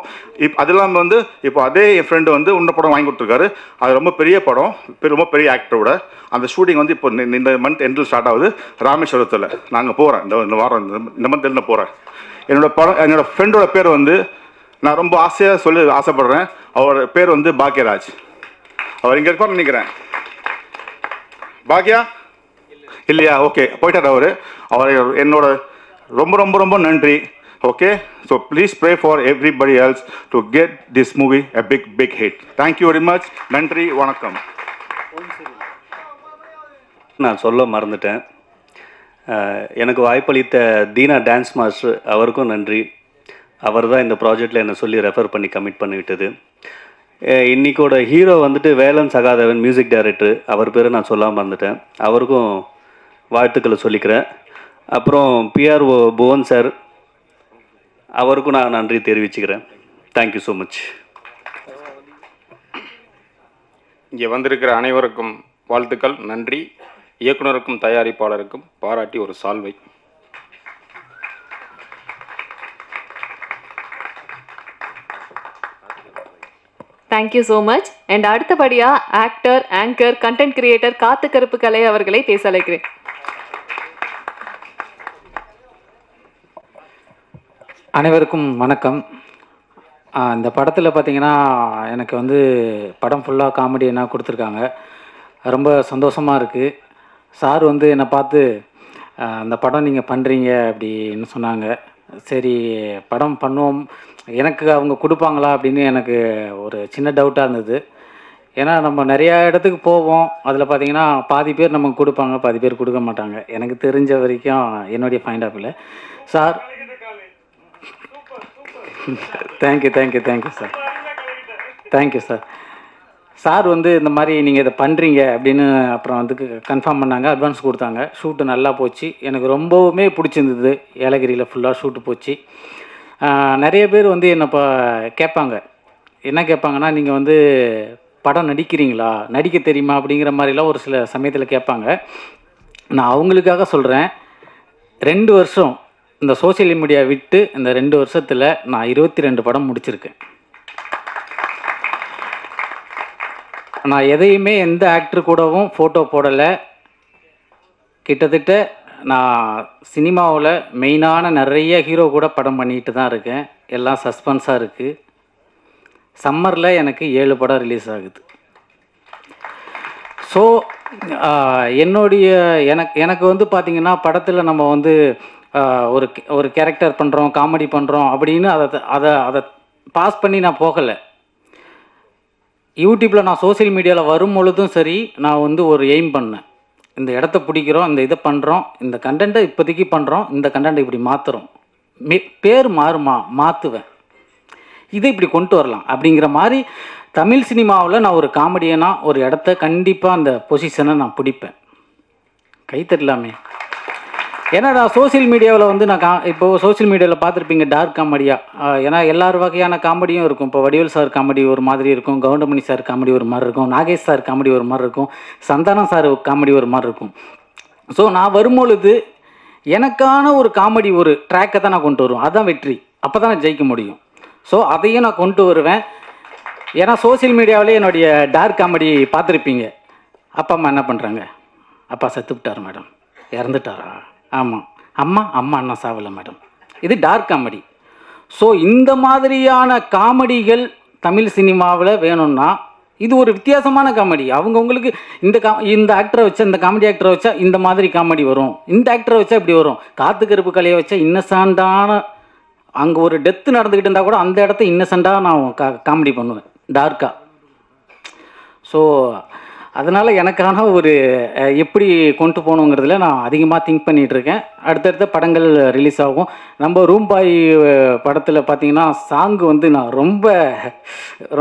அது இல்லாமல் இப்போ அதே என் ஃப்ரெண்டு இன்னொரு படம் வாங்கி கொடுத்துருக்காரு. அது ரொம்ப பெரிய படம், ரொம்ப பெரிய ஆக்டரோட. அந்த ஷூட்டிங் இப்போ இந்த மந்த் எண்டில் ஸ்டார்ட் ஆகுது ராமேஸ்வரத்தில். நாங்கள் போகிறேன், இந்த வாரம் இந்த மந்த் எண்டில் போகிறேன். என்னோட ஃப்ரெண்டோட பேர் நான் ரொம்ப ஆசையாக ஆசைப்படுறேன். அவரோட பேர் பாக்யராஜ். அவர் இங்கே இருப்பார்னு நினைக்கிறேன். பாக்யா இல்லையா? ஓகே, போயிட்டார் அவர் என்னோட ரொம்ப ரொம்ப ரொம்ப நன்றி. Okay, so please pray for everybody else to get this movie a big hit. Thank you very much. நன்றி, வணக்கம்.
நான் சொல்ல மறந்துட்டேன். எனக்கு வாய்ப்பளித்த தீனா டான்ஸ் மாஸ்டர் அவருக்கும் நன்றி. அவர் தான் இந்த ப்ராஜெக்டில் என்னை சொல்லி ரெஃபர் பண்ணி கமிட் பண்ணி விட்டது. இன்றைக்கோட ஹீரோ வந்துட்டு வேலன் சகாதேவன், மியூசிக் டைரக்டர். அவர் பேரை நான் சொல்லாமல் இருந்துட்டேன். அவருக்கும் வாழ்த்துக்களை சொல்லிக்கிறேன். அப்புறம் பிஆர்ஓ புவன் சார், அவருக்கும் நான் நன்றி தெரிவிச்சுக்கிறேன். Thank you so much.
இங்கே வந்திருக்கிற அனைவருக்கும் வாழ்த்துக்கள், நன்றி. இயக்குனருக்கும் தயாரிப்பாளருக்கும் பாராட்டி ஒரு சால்வை.
Thank you so much. அண்ட் அடுத்தபடியா ஆக்டர், ஆங்கர், கண்டென்ட் கிரியேட்டர் காத்து கருப்பு கலை அவர்களை பேச அழைக்கிறேன்.
அனைவருக்கும் வணக்கம். இந்த படத்தில் பார்த்தீங்கன்னா எனக்கு வந்து படம் ஃபுல்லாக காமெடி என்ன கொடுத்துருக்காங்க. ரொம்ப சந்தோஷமாக இருக்குது. சார் வந்து என்னை பார்த்து அந்த படம் நீங்கள் பண்ணுறீங்க அப்படின்னு சொன்னாங்க. சரி படம் பண்ணுவோம், எனக்கு அவங்க கொடுப்பாங்களா அப்படின்னு எனக்கு ஒரு சின்ன டவுட்டாக இருந்தது. ஏன்னா நம்ம நிறையா இடத்துக்கு போவோம், அதில் பார்த்தீங்கன்னா பாதி பேர் நமக்கு கொடுப்பாங்க, பாதி பேர் கொடுக்க மாட்டாங்க. எனக்கு தெரிஞ்ச வரைக்கும் என்னுடைய பாயிண்ட் ஆஃப் வியூவில் sir thank you sir. Thank you sir. Sir வந்து இந்த மாதிரி நீங்கள் இதை பண்ணுறீங்க அப்படின்னு அப்புறம் வந்து கன்ஃபார்ம் பண்ணாங்க, அட்வான்ஸ் கொடுத்தாங்க. ஷூட்டு நல்லா போச்சு, எனக்கு ரொம்பவுமே பிடிச்சிருந்தது. ஏலகிரியில் ஃபுல்லாக ஷூட்டு போச்சு. நிறைய பேர் வந்து என்னை இப்போ கேட்பாங்க, என்ன கேட்பாங்கன்னா நீங்கள் வந்து படம் நடிக்கிறீங்களா, நடிக்க தெரியுமா அப்படிங்கிற மாதிரிலாம் ஒரு சில சமயத்தில் கேட்பாங்க. நான் அவங்களுக்காக சொல்கிறேன், 2 வருஷம் இந்த சோசியல் மீடியா விட்டு இந்த 2 வருஷத்தில் நான் 22 படம் முடிச்சிருக்கேன். நான் எதையுமே எந்த ஆக்டர் கூடவும் ஃபோட்டோ போடலை. கிட்டத்தட்ட நான் சினிமாவில் மெயினான நிறைய ஹீரோ கூட படம் பண்ணிட்டு தான் இருக்கேன். எல்லாம் சஸ்பென்ஸாக இருக்குது. சம்மரில் எனக்கு 7 படம் ரிலீஸ் ஆகுது. ஸோ எனக்கு வந்து பார்த்திங்கன்னா படத்தில் நம்ம வந்து ஒரு கேரக்டர் பண்ணுறோம், காமெடி பண்ணுறோம் அப்படின்னு அதை பாஸ் பண்ணி நான் போகலை. யூடியூப்பில் நான் சோசியல் மீடியாவில் வரும் பொழுதும் சரி, நான் வந்து ஒரு எய்ம் பண்ணேன், இந்த இடத்த பிடிக்கிறோம், இந்த இதை பண்ணுறோம், இந்த கண்டென்ட்டை இப்போதைக்கு பண்ணுறோம், இந்த கண்டென்ட்டை இப்படி மாற்றுறோம், பேர் மாறுமா மாற்றுவேன், இதை இப்படி கொண்டு வரலாம் அப்படிங்கிற மாதிரி தமிழ் சினிமாவில் நான் ஒரு காமெடியனாக ஒரு இடத்த கண்டிப்பாக அந்த பொசிஷனை நான் பிடிப்பேன். கைத்தட்டலாமே. ஏன்னா நான் சோசியல் மீடியாவில் வந்து இப்போது சோசியல் மீடியாவில் பார்த்துருப்பீங்க டார்க் காமெடியாக. ஏன்னா எல்லார் வகையான காமெடியும் இருக்கும். இப்போ வடிவேல் சார் காமெடி ஒரு மாதிரி இருக்கும், கவுண்டமணி சார் காமெடி ஒரு மாதிரி இருக்கும், நாகேஷ் சார் காமெடி ஒரு மாதிரி இருக்கும், சந்தானம் சார் காமெடி ஒரு மாதிரி இருக்கும். ஸோ நான் வரும்பொழுது எனக்கான ஒரு காமெடி ஒரு ட்ராக்கை தான் நான் கொண்டு வருவேன். அதுதான் வெற்றி. அப்போ தான் நான் ஜெயிக்க முடியும். ஸோ அதையும் நான் கொண்டு வருவேன். ஏன்னா சோசியல் மீடியாவிலே என்னுடைய டார்க் காமெடி பார்த்துருப்பீங்க. அப்பா அம்மா என்ன பண்ணுறாங்க, அப்பா செத்துவிட்டார் மேடம், இறந்துட்டாரா, ஆமாம் அம்மா அண்ணா சாவலை மேடம், இது டார்க் காமெடி. ஸோ இந்த மாதிரியான காமெடிகள் தமிழ் சினிமாவில் வேணும்னா இது ஒரு வித்தியாசமான காமெடி. அவங்கவுங்களுக்கு இந்த ஆக்டரை வச்சா, இந்த காமெடி ஆக்டரை வச்சா இந்த மாதிரி காமெடி வரும், இந்த ஆக்டரை வச்சா இப்படி வரும். காத்து கருப்பு கலையை வச்சா இன்னசென்ட்டான, அங்கே ஒரு டெத்து நடந்துக்கிட்டு இருந்தால் கூட அந்த இடத்த இன்னசென்ட்டாக நான் காமெடி பண்ணுவேன், டார்க்காக. ஸோ அதனால் எனக்கான ஒரு எப்படி கொண்டு போகணுங்கிறதுல நான் அதிகமாக திங்க் பண்ணிகிட்ருக்கேன். அடுத்தடுத்த படங்கள் ரிலீஸ் ஆகும். நம்ம ரூம்பாய் படத்தில் பார்த்திங்கன்னா சாங்கு வந்து நான்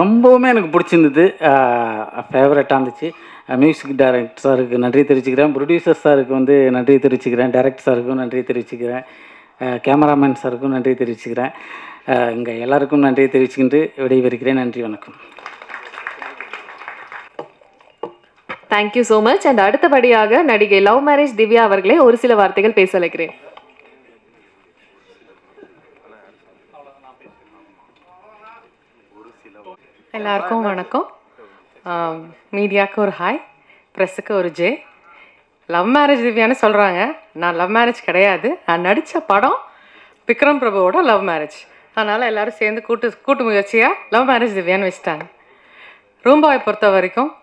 ரொம்பவுமே எனக்கு பிடிச்சிருந்தது, ஃபேவரட்டாக இருந்துச்சு. மியூசிக் டைரக்டர் சாருக்கு நன்றி தெரிவிச்சுக்கிறேன், ப்ரொடியூசர் சாருக்கு வந்து நன்றி தெரிவிச்சுக்கிறேன், டைரக்டர் சாருக்கும் நன்றி தெரிவிச்சுக்கிறேன், கேமராமேன் சாருக்கும் நன்றி தெரிவிச்சுக்கிறேன். இங்கே எல்லாருக்கும் நன்றி தெரிவிச்சுக்கிட்டு விடைபெறுகிறேன். நன்றி, வணக்கம்.
Thank you so much. அண்ட் அடுத்தபடியாக நடிகை லவ் மேரேஜ் திவ்யா அவர்களே ஒரு சில வார்த்தைகள் பேச அழைக்கிறேன்.
எல்லாருக்கும் வணக்கம். மீடியாவுக்கு ஒரு ஹாய், ப்ரெஸ்ஸுக்கு ஒரு ஜே. லவ் மேரேஜ் திவ்யான்னு சொல்கிறாங்க, நான் லவ் மேரேஜ் கிடையாது. நான் நடித்த படம் விக்ரம் பிரபுவோட லவ் மேரேஜ். அதனால் எல்லோரும் சேர்ந்து கூட்டு முயற்சியாக லவ் மேரேஜ் திவ்யான்னு வச்சுட்டாங்க. ரூம்பாயை பொறுத்த வரைக்கும்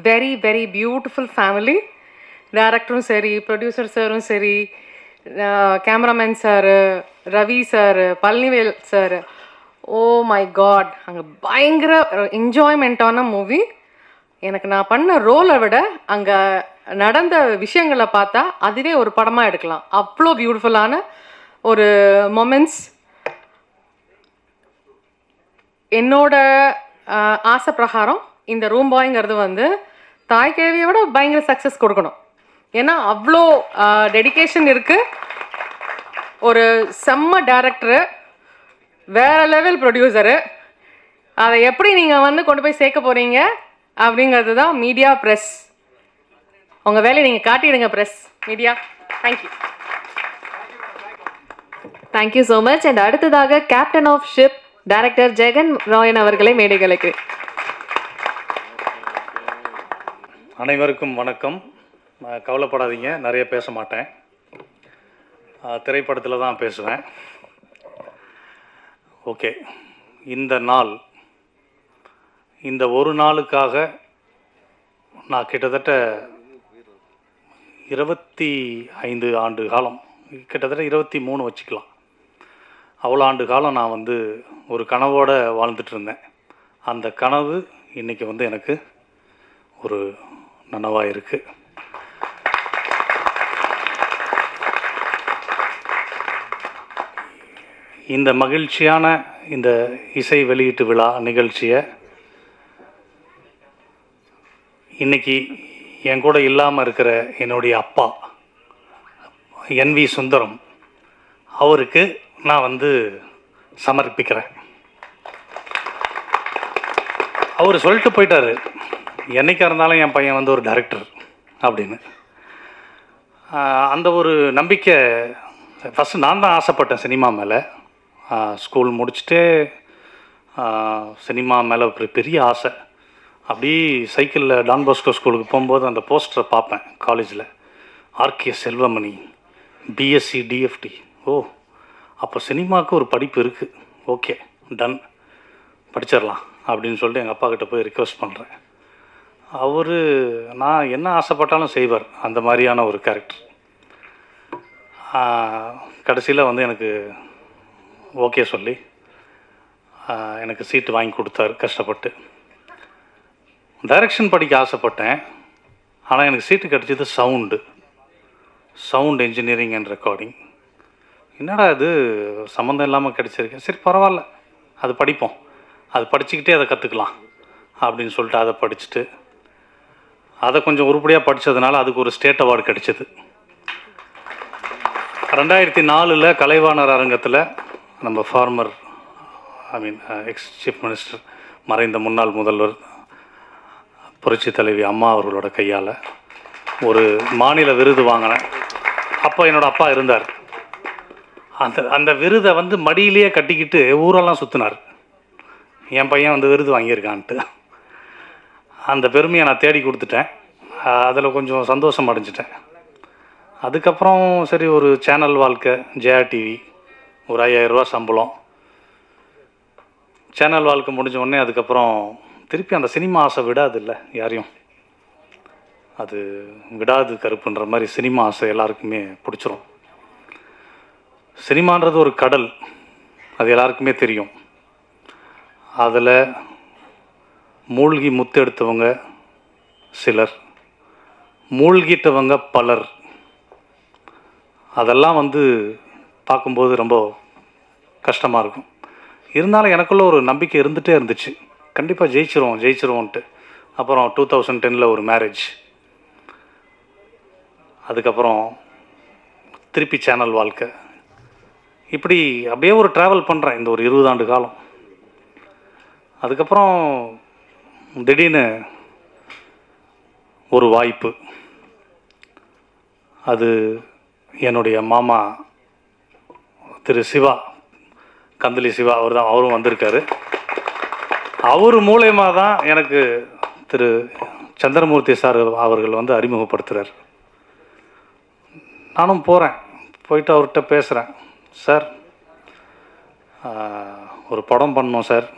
வெரி வெரி பியூட்டிஃபுல் ஃபேமிலி. டைரக்டரும் சரி, ப்ரொடியூசர் சாரும் சரி, cameraman sir, Ravi sir, Palanivel sir, oh my god, அங்கே பயங்கர என்ஜாய்மெண்ட்டான மூவி. எனக்கு நான் பண்ண ரோலை விட அங்கே நடந்த விஷயங்களை பார்த்தா அதுவே ஒரு படமாக எடுக்கலாம். அவ்வளோ பியூட்டிஃபுல்லான ஒரு மொமெண்ட்ஸ். என்னோட ஆசை பிரகாரம் இந்த ரூம் பாய்ங்கிறது வந்து தாய் கேள்வியை விட பயங்கர சக்ஸஸ் கொடுக்கணும். ஏன்னா அவ்வளோ டெடிகேஷன் இருக்குது. ஒரு செம்ம டேரக்டரு, வேற லெவல் ப்ரொடியூசரு. அதை எப்படி நீங்கள் வந்து கொண்டு போய் சேர்க்க போகிறீங்க அப்படிங்கிறது தான் மீடியா ப்ரெஸ். உங்கள் வேலையை நீங்கள் காட்டிடுங்க press media. Thank you.
Thank you so much. And அடுத்ததாக captain of ship director Jegan Rayan அவர்களை மேடைகளுக்கு.
அனைவருக்கும் வணக்கம். கவலைப்படாதீங்க, நிறைய பேச மாட்டேன். திரைப்படத்தில் தான் பேசுவேன். ஓகே, இந்த நாள், இந்த ஒரு நாளுக்காக நான் கிட்டத்தட்ட 25 ஆண்டு காலம், கிட்டத்தட்ட 23 வச்சுக்கலாம், அவ்வளோ ஆண்டு காலம் நான் வந்து ஒரு கனவோடு வாழ்ந்துட்டு இருந்தேன். அந்த கனவு இன்றைக்கி வந்து எனக்கு ஒரு நனவாக இருக்குது. இந்த மகிழ்ச்சியான இந்த இசை வெளியீட்டு விழா நிகழ்ச்சியை இன்றைக்கி என் கூட இல்லாமல் இருக்கிற என்னுடைய அப்பா NV சுந்தரம் அவருக்கு நான் வந்து சமர்ப்பிக்கிறேன். அவர் சொல்லிட்டு போயிட்டார், என்னைக்கா இருந்தாலும் என் பையன் வந்து ஒரு டைரக்டர் அப்படின்னு. அந்த ஒரு நம்பிக்கை ஃபஸ்ட்டு நான் தான் ஆசைப்பட்டேன் சினிமா மேலே. ஸ்கூல் முடிச்சுட்டு சினிமா மேலே ஒரு பெரிய ஆசை. அப்படி சைக்கிளில் டான் பாஸ்கோ ஸ்கூலுக்கு போகும்போது அந்த போஸ்டரை பார்ப்பேன் காலேஜில், RK செல்வமணி BSc DFD. ஓ, அப்போ சினிமாவுக்கு ஒரு படிப்பு இருக்குது, ஓகே டன், படிச்சிடலாம் அப்படின்னு சொல்லிட்டு எங்கள் அப்பா கிட்ட போய் ரிக்வெஸ்ட் பண்ணுறேன். அவர் நான் என்ன ஆசைப்பட்டாலும் செய்வார், அந்த மாதிரியான ஒரு கேரக்டர். கடைசியில் வந்து எனக்கு ஓகே சொல்லி எனக்கு சீட்டு வாங்கி கொடுத்தாரு கஷ்டப்பட்டு. டைரக்ஷன் படிக்க ஆசைப்பட்டேன், ஆனால் எனக்கு சீட்டு கிடச்சது சவுண்ட் இன்ஜினியரிங் அண்ட் ரெக்கார்டிங். என்னடா இது சம்மந்தம் இல்லாமல் கிடச்சிருக்கேன், சரி பரவாயில்ல அது படிப்போம், அது படிச்சுக்கிட்டே அதை கற்றுக்கலாம் அப்படின்னு சொல்லிட்டு அதை படிச்சுட்டு அதை கொஞ்சம் உருப்படியாக படித்ததுனால அதுக்கு ஒரு ஸ்டேட் அவார்டு கிடச்சிது. 2004 கலைவாணர் அரங்கத்தில் நம்ம ஃபார்மர் எக்ஸ் சீஃப் மினிஸ்டர் மறைந்த முன்னாள் முதல்வர் புரட்சி தலைவி அம்மா அவர்களோட கையால் ஒரு மாநில விருது வாங்கினேன். அப்போ என்னோடய அப்பா இருந்தார். அந்த விருதை வந்து மடியிலேயே கட்டிக்கிட்டு ஊரெல்லாம் சுற்றினார், என் பையன் வந்து விருது வாங்கியிருக்கான்ட்டு. அந்த பெருமையை நான் தேடி கொடுத்துட்டேன், அதில் கொஞ்சம் சந்தோஷம் அடைஞ்சிட்டேன். அதுக்கப்புறம் சரி, ஒரு சேனல் வாழ்க்கை, ஜெயா டிவி, ஒரு 5000 ரூபா சம்பளம். சேனல் வாழ்க்கை முடிஞ்ச உடனே அதுக்கப்புறம் திருப்பி அந்த சினிமா ஆசை விடாது இல்லை யாரையும், அது விடாது கருப்புன்ற மாதிரி சினிமா ஆசை எல்லாருக்குமே பிடிச்சிரும். சினிமான்றது ஒரு கடல், அது எல்லாருக்குமே தெரியும். அதில் மூழ்கி முத்தெடுத்தவங்க சிலர், மூழ்கிட்டவங்க பலர். அதெல்லாம் வந்து பார்க்கும்போது ரொம்ப கஷ்டமாக இருக்கும். இருந்தாலும் எனக்குள்ள ஒரு நம்பிக்கை இருந்துகிட்டே இருந்துச்சு, கண்டிப்பாக ஜெயிச்சிருவோன்ட்டு. அப்புறம் 2010 ஒரு மேரேஜ், அதுக்கப்புறம் திருப்பி சேனல் வாழ்க்கை, இப்படி அப்படியே ஒரு ட்ராவல் பண்ணுறேன் இந்த ஒரு 20 ஆண்டு காலம். அதுக்கப்புறம் திடீர்னு ஒரு வாய்ப்பு, அது என்னுடைய மாமா திரு சிவா, கந்தலி சிவா, அவரும் வந்திருக்காரு. அவர் மூலயமா தான் எனக்கு திரு சந்திரமூர்த்தி சார் அவர்கள் வந்து அறிமுகப்படுத்துகிறார். நானும் போகிறேன், போயிட்டு அவர்கிட்ட பேசுகிறேன், சார் ஒரு படம் பண்ணோம் சார்.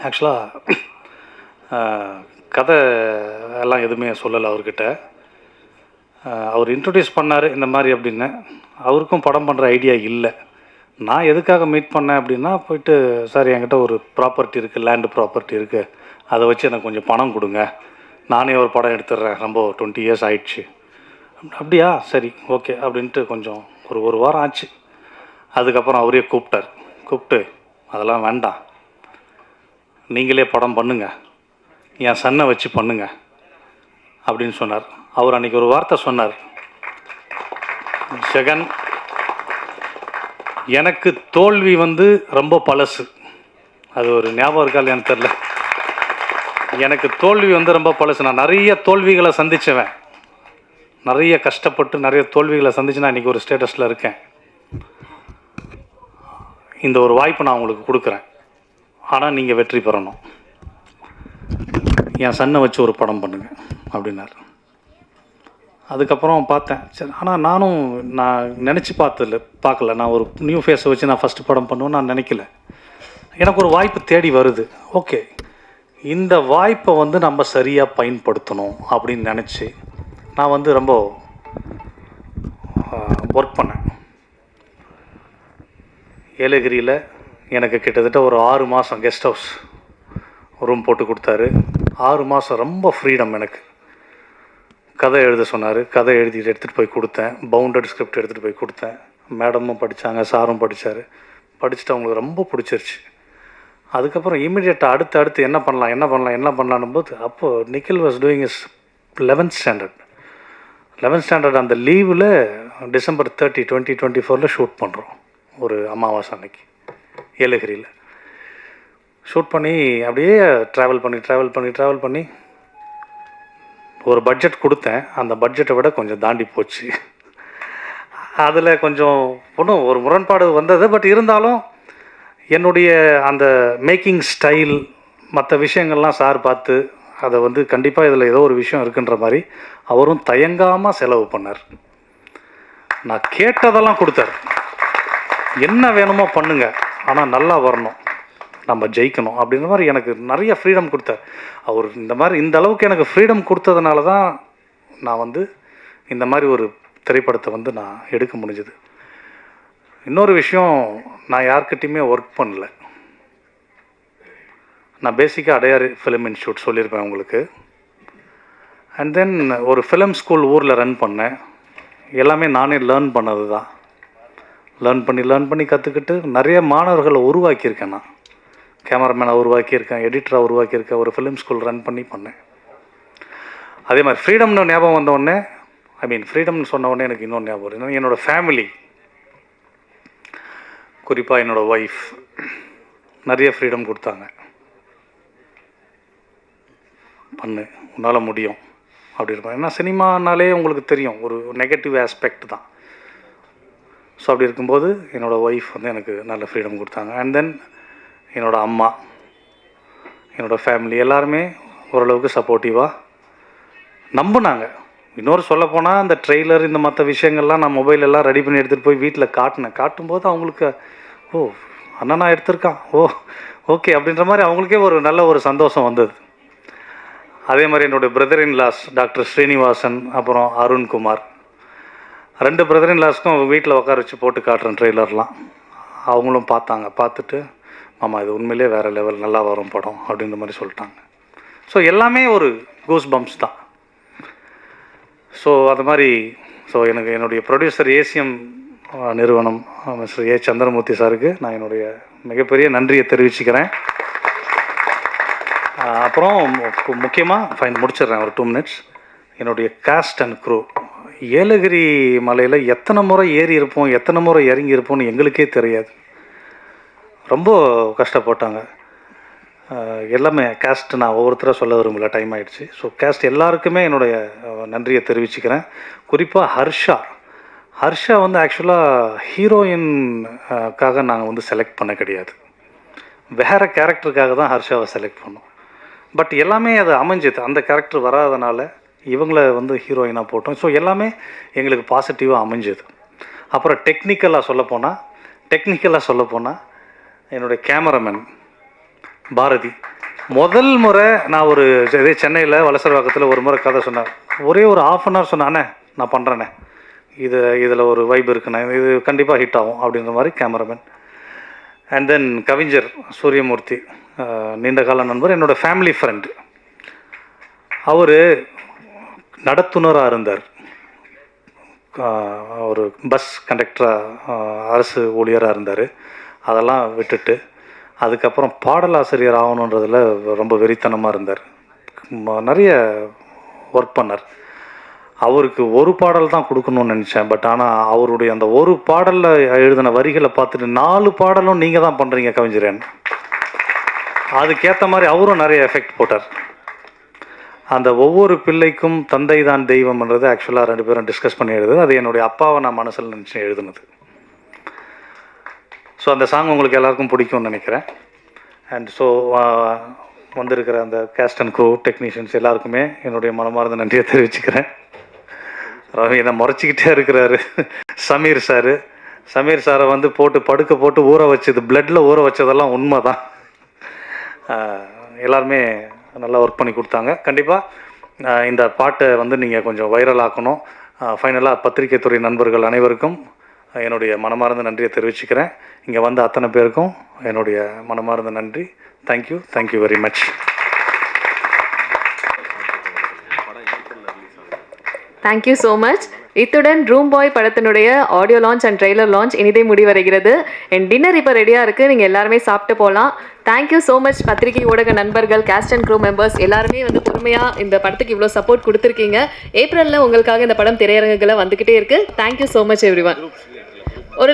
ஆக்சுவலாக கதை எல்லாம் எதுவுமே சொல்லலை அவர்கிட்ட. அவர் இன்ட்ரடியூஸ் பண்ணார் இந்த மாதிரி அப்படின்னு. அவருக்கும் படம் பண்ணுற ஐடியா இல்லை. நான் எதுக்காக மீட் பண்ணேன் அப்படின்னா, போயிட்டு சார் என்கிட்ட ஒரு ப்ராப்பர்ட்டி இருக்குது, லேண்டு ப்ராப்பர்ட்டி இருக்குது, அதை வச்சு எனக்கு கொஞ்சம் பணம் கொடுங்க, நானே ஒரு படம் எடுத்துடுறேன், ரொம்ப 20 இயர்ஸ் ஆயிடுச்சு. அப்படியா, சரி ஓகே அப்படின்ட்டு கொஞ்சம் ஒரு வாரம் ஆச்சு. அதுக்கப்புறம் அவரே கூப்பிட்டு அதெல்லாம் வேண்டாம், நீங்களே படம் பண்ணுங்க, என் சன்னை வச்சு பண்ணுங்க அப்படின்னு சொன்னார். அவர் அன்றைக்கி ஒரு வார்த்தை சொன்னார், ஜெகன் எனக்கு தோல்வி வந்து ரொம்ப பழசு. அது ஒரு ஞாபகம் இருக்கா இல்லையான்னு தெரில. எனக்கு தோல்வி வந்து ரொம்ப பழசு. நான் நிறைய தோல்விகளை சந்திச்சவன், நிறைய கஷ்டப்பட்டு நிறைய தோல்விகளை சந்திச்சு நான் இன்றைக்கி ஒரு ஸ்டேட்டஸில் இருக்கேன். இந்த ஒரு வாய்ப்பு நான் உங்களுக்கு கொடுக்குறேன், ஆனால் நீங்கள் வெற்றி பெறணும். என் சன்னை வச்சு ஒரு படம் பண்ணுங்க அப்படின்னார். அதுக்கப்புறம் பார்த்தேன், சரி. ஆனால் நான் நினச்சி பார்க்கல. நான் ஒரு நியூ ஃபேஸை வச்சு நான் ஃபஸ்ட்டு படம் பண்ணுவேன்னு நான் நினைக்கல. எனக்கு ஒரு வாய்ப்பு தேடி வருது. ஓகே, இந்த வாய்ப்பை வந்து நம்ம சரியாக பயன்படுத்தணும் அப்படின்னு நினச்சி நான் வந்து ரொம்ப ஒர்க் பண்ணேன். ஏலகிரியில் எனக்கு கிட்டத்தட்ட ஒரு 6 மாதம் கெஸ்ட் ஹவுஸ் ரூம் போட்டு கொடுத்தாரு. 6 மாதம் ரொம்ப ஃப்ரீடம். எனக்கு கதை எழுத சொன்னார். கதை எடுத்துகிட்டு போய் கொடுத்தேன். பவுண்டட் ஸ்கிரிப்ட் எடுத்துகிட்டு போய் கொடுத்தேன். மேடமும் படித்தாங்க, சாரும் படித்தார். படிச்சுட்டு அவங்களுக்கு ரொம்ப பிடிச்சிருச்சு. அதுக்கப்புறம் இமீடியட்டாக அடுத்து என்ன பண்ணலான்னும் போது அப்போது Nikhil was doing is 11th standard. அந்த லீவில் December 30, 2024 ஷூட் பண்ணுறோம். ஒரு அமாவாசை அன்னைக்கு ஏலகிரியில் ஷூட் பண்ணி அப்படியே ட்ராவல் பண்ணி ஒரு பட்ஜெட் கொடுத்தேன். அந்த பட்ஜெட்டை விட கொஞ்சம் தாண்டி போச்சு. அதில் கொஞ்சம் ஒன்றும் ஒரு முரண்பாடு வந்தது. பட் இருந்தாலும் என்னுடைய அந்த மேக்கிங் ஸ்டைல் மற்ற விஷயங்கள்லாம் சார் பார்த்து அதை வந்து கண்டிப்பாக இதில் ஏதோ ஒரு விஷயம் இருக்குன்ற மாதிரி அவரும் தயங்காமல் செலவு பண்ணார். நான் கேட்டதெல்லாம் கொடுத்தார். என்ன வேணுமோ பண்ணுங்க, ஆனால் நல்லா வரணும், நம்ம ஜெயிக்கணும் அப்படின்ற மாதிரி எனக்கு நிறைய ஃப்ரீடம் கொடுத்தார். அவர் இந்த அளவுக்கு எனக்கு ஃப்ரீடம் கொடுத்ததுனால தான் நான் வந்து இந்த மாதிரி ஒரு திரைப்படத்தை வந்து நான் எடுக்க முடிஞ்சது. இன்னொரு விஷயம், நான் யார்கிட்டையுமே ஒர்க் பண்ணல. நான் பேசிக்காக அடையாறு ஃபிலிம் இன்ஸ்டியூட் சொல்லியிருப்பேன் உங்களுக்கு. அண்ட் தென் ஒரு ஃபிலிம் ஸ்கூல் ஊரில் ரன் பண்ணேன். எல்லாமே நானே லேர்ன் பண்ணது தான். லேர்ன் பண்ணி கற்றுக்கிட்டு நிறைய மாணவர்களை உருவாக்கியிருக்கேன். நான் கேமராமேனை உருவாக்கியிருக்கேன், எடிட்டராக உருவாக்கியிருக்கேன். ஒரு ஃபிலிம் ஸ்கூல் ரன் பண்ணேன். அதே மாதிரி ஃப்ரீடம்னு ஞாபகம் வந்தோடனே, ஃப்ரீடம்னு சொன்ன உடனே எனக்கு இன்னொன்று ஞாபகம் வருது. என்னோடய ஃபேமிலி, குறிப்பாக என்னோடய ஒய்ஃப் நிறைய ஃப்ரீடம் கொடுத்தாங்க. பண்ணு, உன்னால் முடியும் அப்படி இருப்பேன். ஏன்னா சினிமானாலே உங்களுக்கு தெரியும் ஒரு நெகட்டிவ் ஆஸ்பெக்ட் தான். ஸோ அப்படி இருக்கும்போது என்னோடய ஒய்ஃப் வந்து எனக்கு நல்ல ஃப்ரீடம் கொடுத்தாங்க. அண்ட் தென் என்னோடய அம்மா, என்னோடய ஃபேமிலி எல்லாருமே ஓரளவுக்கு சப்போர்ட்டிவாக நம்பினாங்க. இன்னொரு சொல்லப்போனால் அந்த ட்ரெய்லர் இந்த மற்ற விஷயங்கள்லாம் நான் மொபைலெல்லாம் ரெடி பண்ணி எடுத்துகிட்டு போய் வீட்டில் காட்டும்போது அவங்களுக்கு அண்ணனா எடுத்திருக்கான், ஓகே அப்படின்ற மாதிரி அவங்களுக்கே ஒரு நல்ல ஒரு சந்தோஷம் வந்தது. அதே மாதிரி என்னுடைய brother in law doctor Srinivasan, அப்புறம் அருண்குமார், 2 பிரதர் இன் லாஸ்க்கும் வீட்டில் உட்கார வச்சு போட்டு காட்டுறேன் ட்ரெய்லர்லாம். அவங்களும் பார்த்துட்டு மாமா இது உண்மையிலே வேறு லெவல், நல்லா வரும் படம் அப்படின்ற மாதிரி சொல்லிட்டாங்க. ஸோ எல்லாமே ஒரு கூஸ் பம்ப்ஸ் தான். ஸோ அது மாதிரி எனக்கு என்னுடைய ப்ரொடியூசர் ஏசிஎம் நிறுவனம் மிஸ்டர் ஏ சந்திரமூர்த்தி சாருக்கு நான் என்னுடைய மிகப்பெரிய நன்றியை தெரிவிச்சுக்கிறேன். அப்புறம் முக்கியமாக முடிச்சிடுறேன் ஒரு 2 minutes. என்னுடைய காஸ்ட் அண்ட் க்ரூ, ஏலகிரி மலையில் எத்தனை முறை ஏறி இருப்போம், எத்தனை முறை இறங்கி இருப்போம்னு எங்களுக்கே தெரியாது. ரொம்ப கஷ்டப்பட்டாங்க எல்லாமே. காஸ்ட் நான் ஒவ்வொருத்தராக சொல்ல விரும்பல, டைம் ஆகிடுச்சு. ஸோ காஸ்ட் எல்லாருக்குமே என்னுடைய நன்றியை தெரிவிச்சுக்கிறேன். குறிப்பாக ஹர்ஷா வந்து ஆக்சுவலாக ஹீரோயின்காக நாங்கள் வந்து செலக்ட் பண்ண கிடையாது, வேறு கேரக்டருக்காக தான் ஹர்ஷாவை செலக்ட் பண்ணோம். பட் எல்லாமே அது அமைஞ்சது. அந்த கேரக்டர் வராதனால இவங்கள வந்து ஹீரோயினாக போட்டோம். ஸோ எல்லாமே எங்களுக்கு பாசிட்டிவாக அமைஞ்சது. அப்புறம் டெக்னிக்கலாக சொல்லப்போனால் என்னுடைய கேமராமேன் பாரதி, முதல் முறை நான் ஒரு இதே சென்னையில் வலசரவாக்கத்தில் ஒரு முறை கதை சொன்னேன். ஒரே ஒரு 1/2 hour சொன்னானே, நான் பண்ணுறேனே, இதில் ஒரு வைப் இருக்குண்ணே, இது கண்டிப்பாக ஹிட் ஆகும் அப்படின்ற மாதிரி கேமராமேன். அண்ட் தென் கவிஞர் சூரியமூர்த்தி, நீண்ட கால நண்பர், என்னோடய ஃபேமிலி ஃப்ரெண்டு. அவர் நடத்துனராக இருந்தார், ஒரு பஸ் கண்டக்டராக, அரசு ஊழியராக இருந்தார். அதெல்லாம் விட்டுட்டு அதுக்கப்புறம் பாடலாசிரியர் ஆகணுன்றதில் ரொம்ப வெறித்தனமாக இருந்தார். நிறைய ஒர்க் பண்ணார். அவருக்கு ஒரு பாடல் தான் கொடுக்கணும்னு நினச்சேன். பட் ஆனால் அவருடைய அந்த ஒரு பாடலில் எழுதின வரிகளை பார்த்துட்டு 4 பாடலும் நீங்கள் தான் பண்ணுறீங்க கவிஞரன். அதுக்கேற்ற மாதிரி அவரும் நிறைய எஃபெக்ட் போட்டார். அந்த ஒவ்வொரு பிள்ளைக்கும் தந்தை தான் தெய்வம்ன்றது ஆக்சுவலாக 2 பேரும் டிஸ்கஸ் பண்ணி எழுதுது. அது என்னுடைய அப்பாவை நான் மனசில் நினச்சி எழுதுனது. ஸோ அந்த சாங் உங்களுக்கு எல்லாருக்கும் பிடிக்கும்னு நினைக்கிறேன். அண்ட் ஸோ வந்திருக்கிற அந்த கேஸ்ட் அண்ட் க்ரூ டெக்னீஷியன்ஸ் எல்லாருக்குமே என்னுடைய மனமார்ந்த நன்றியை தெரிவிச்சுக்கிறேன். ரவி என்ன முறைச்சிக்கிட்டே இருக்கிறாரு. சமீர் சாரை வந்து போட்டு ஊற வச்சது, பிளட்டில் ஊற வச்சதெல்லாம் உண்மை தான். எல்லாருமே நல்லா ஒர்க் பண்ணி கொடுத்தாங்க. கண்டிப்பாக இந்த பாட்டை வந்து நீங்கள் கொஞ்சம் வைரல் ஆக்கணும். ஃபைனலாக பத்திரிகை துறை நண்பர்கள் அனைவருக்கும் என்னுடைய மனமார்ந்த நன்றியை தெரிவிச்சுக்கிறேன். இங்கே வந்த அத்தனை பேருக்கும் என்னுடைய மனமார்ந்த நன்றி. Thank you very much.
Thank you so much. இத்துடன் ரூம் பாய் படத்தினுடைய audio launch and trailer launch இனிதே முடிவடைகிறது. என் டின்னர் இப்போ ரெடியாக இருக்குது, நீங்கள் எல்லாருமே சாப்பிட்டு போகலாம். தேங்க்யூ ஸோ மச் பத்திரிகை ஊடக நண்பர்கள், கேஸ்ட் அண்ட் க்ரூ மெம்பர்ஸ் எல்லாருமே வந்து பொறுமையாக இந்த படத்துக்கு இவ்வளோ சப்போர்ட் கொடுத்துருக்கீங்க. ஏப்ரலில் உங்களுக்காக இந்த படம் திரையரங்குகளை வந்துக்கிட்டே இருக்குது. Thank you so much every one. ஒரு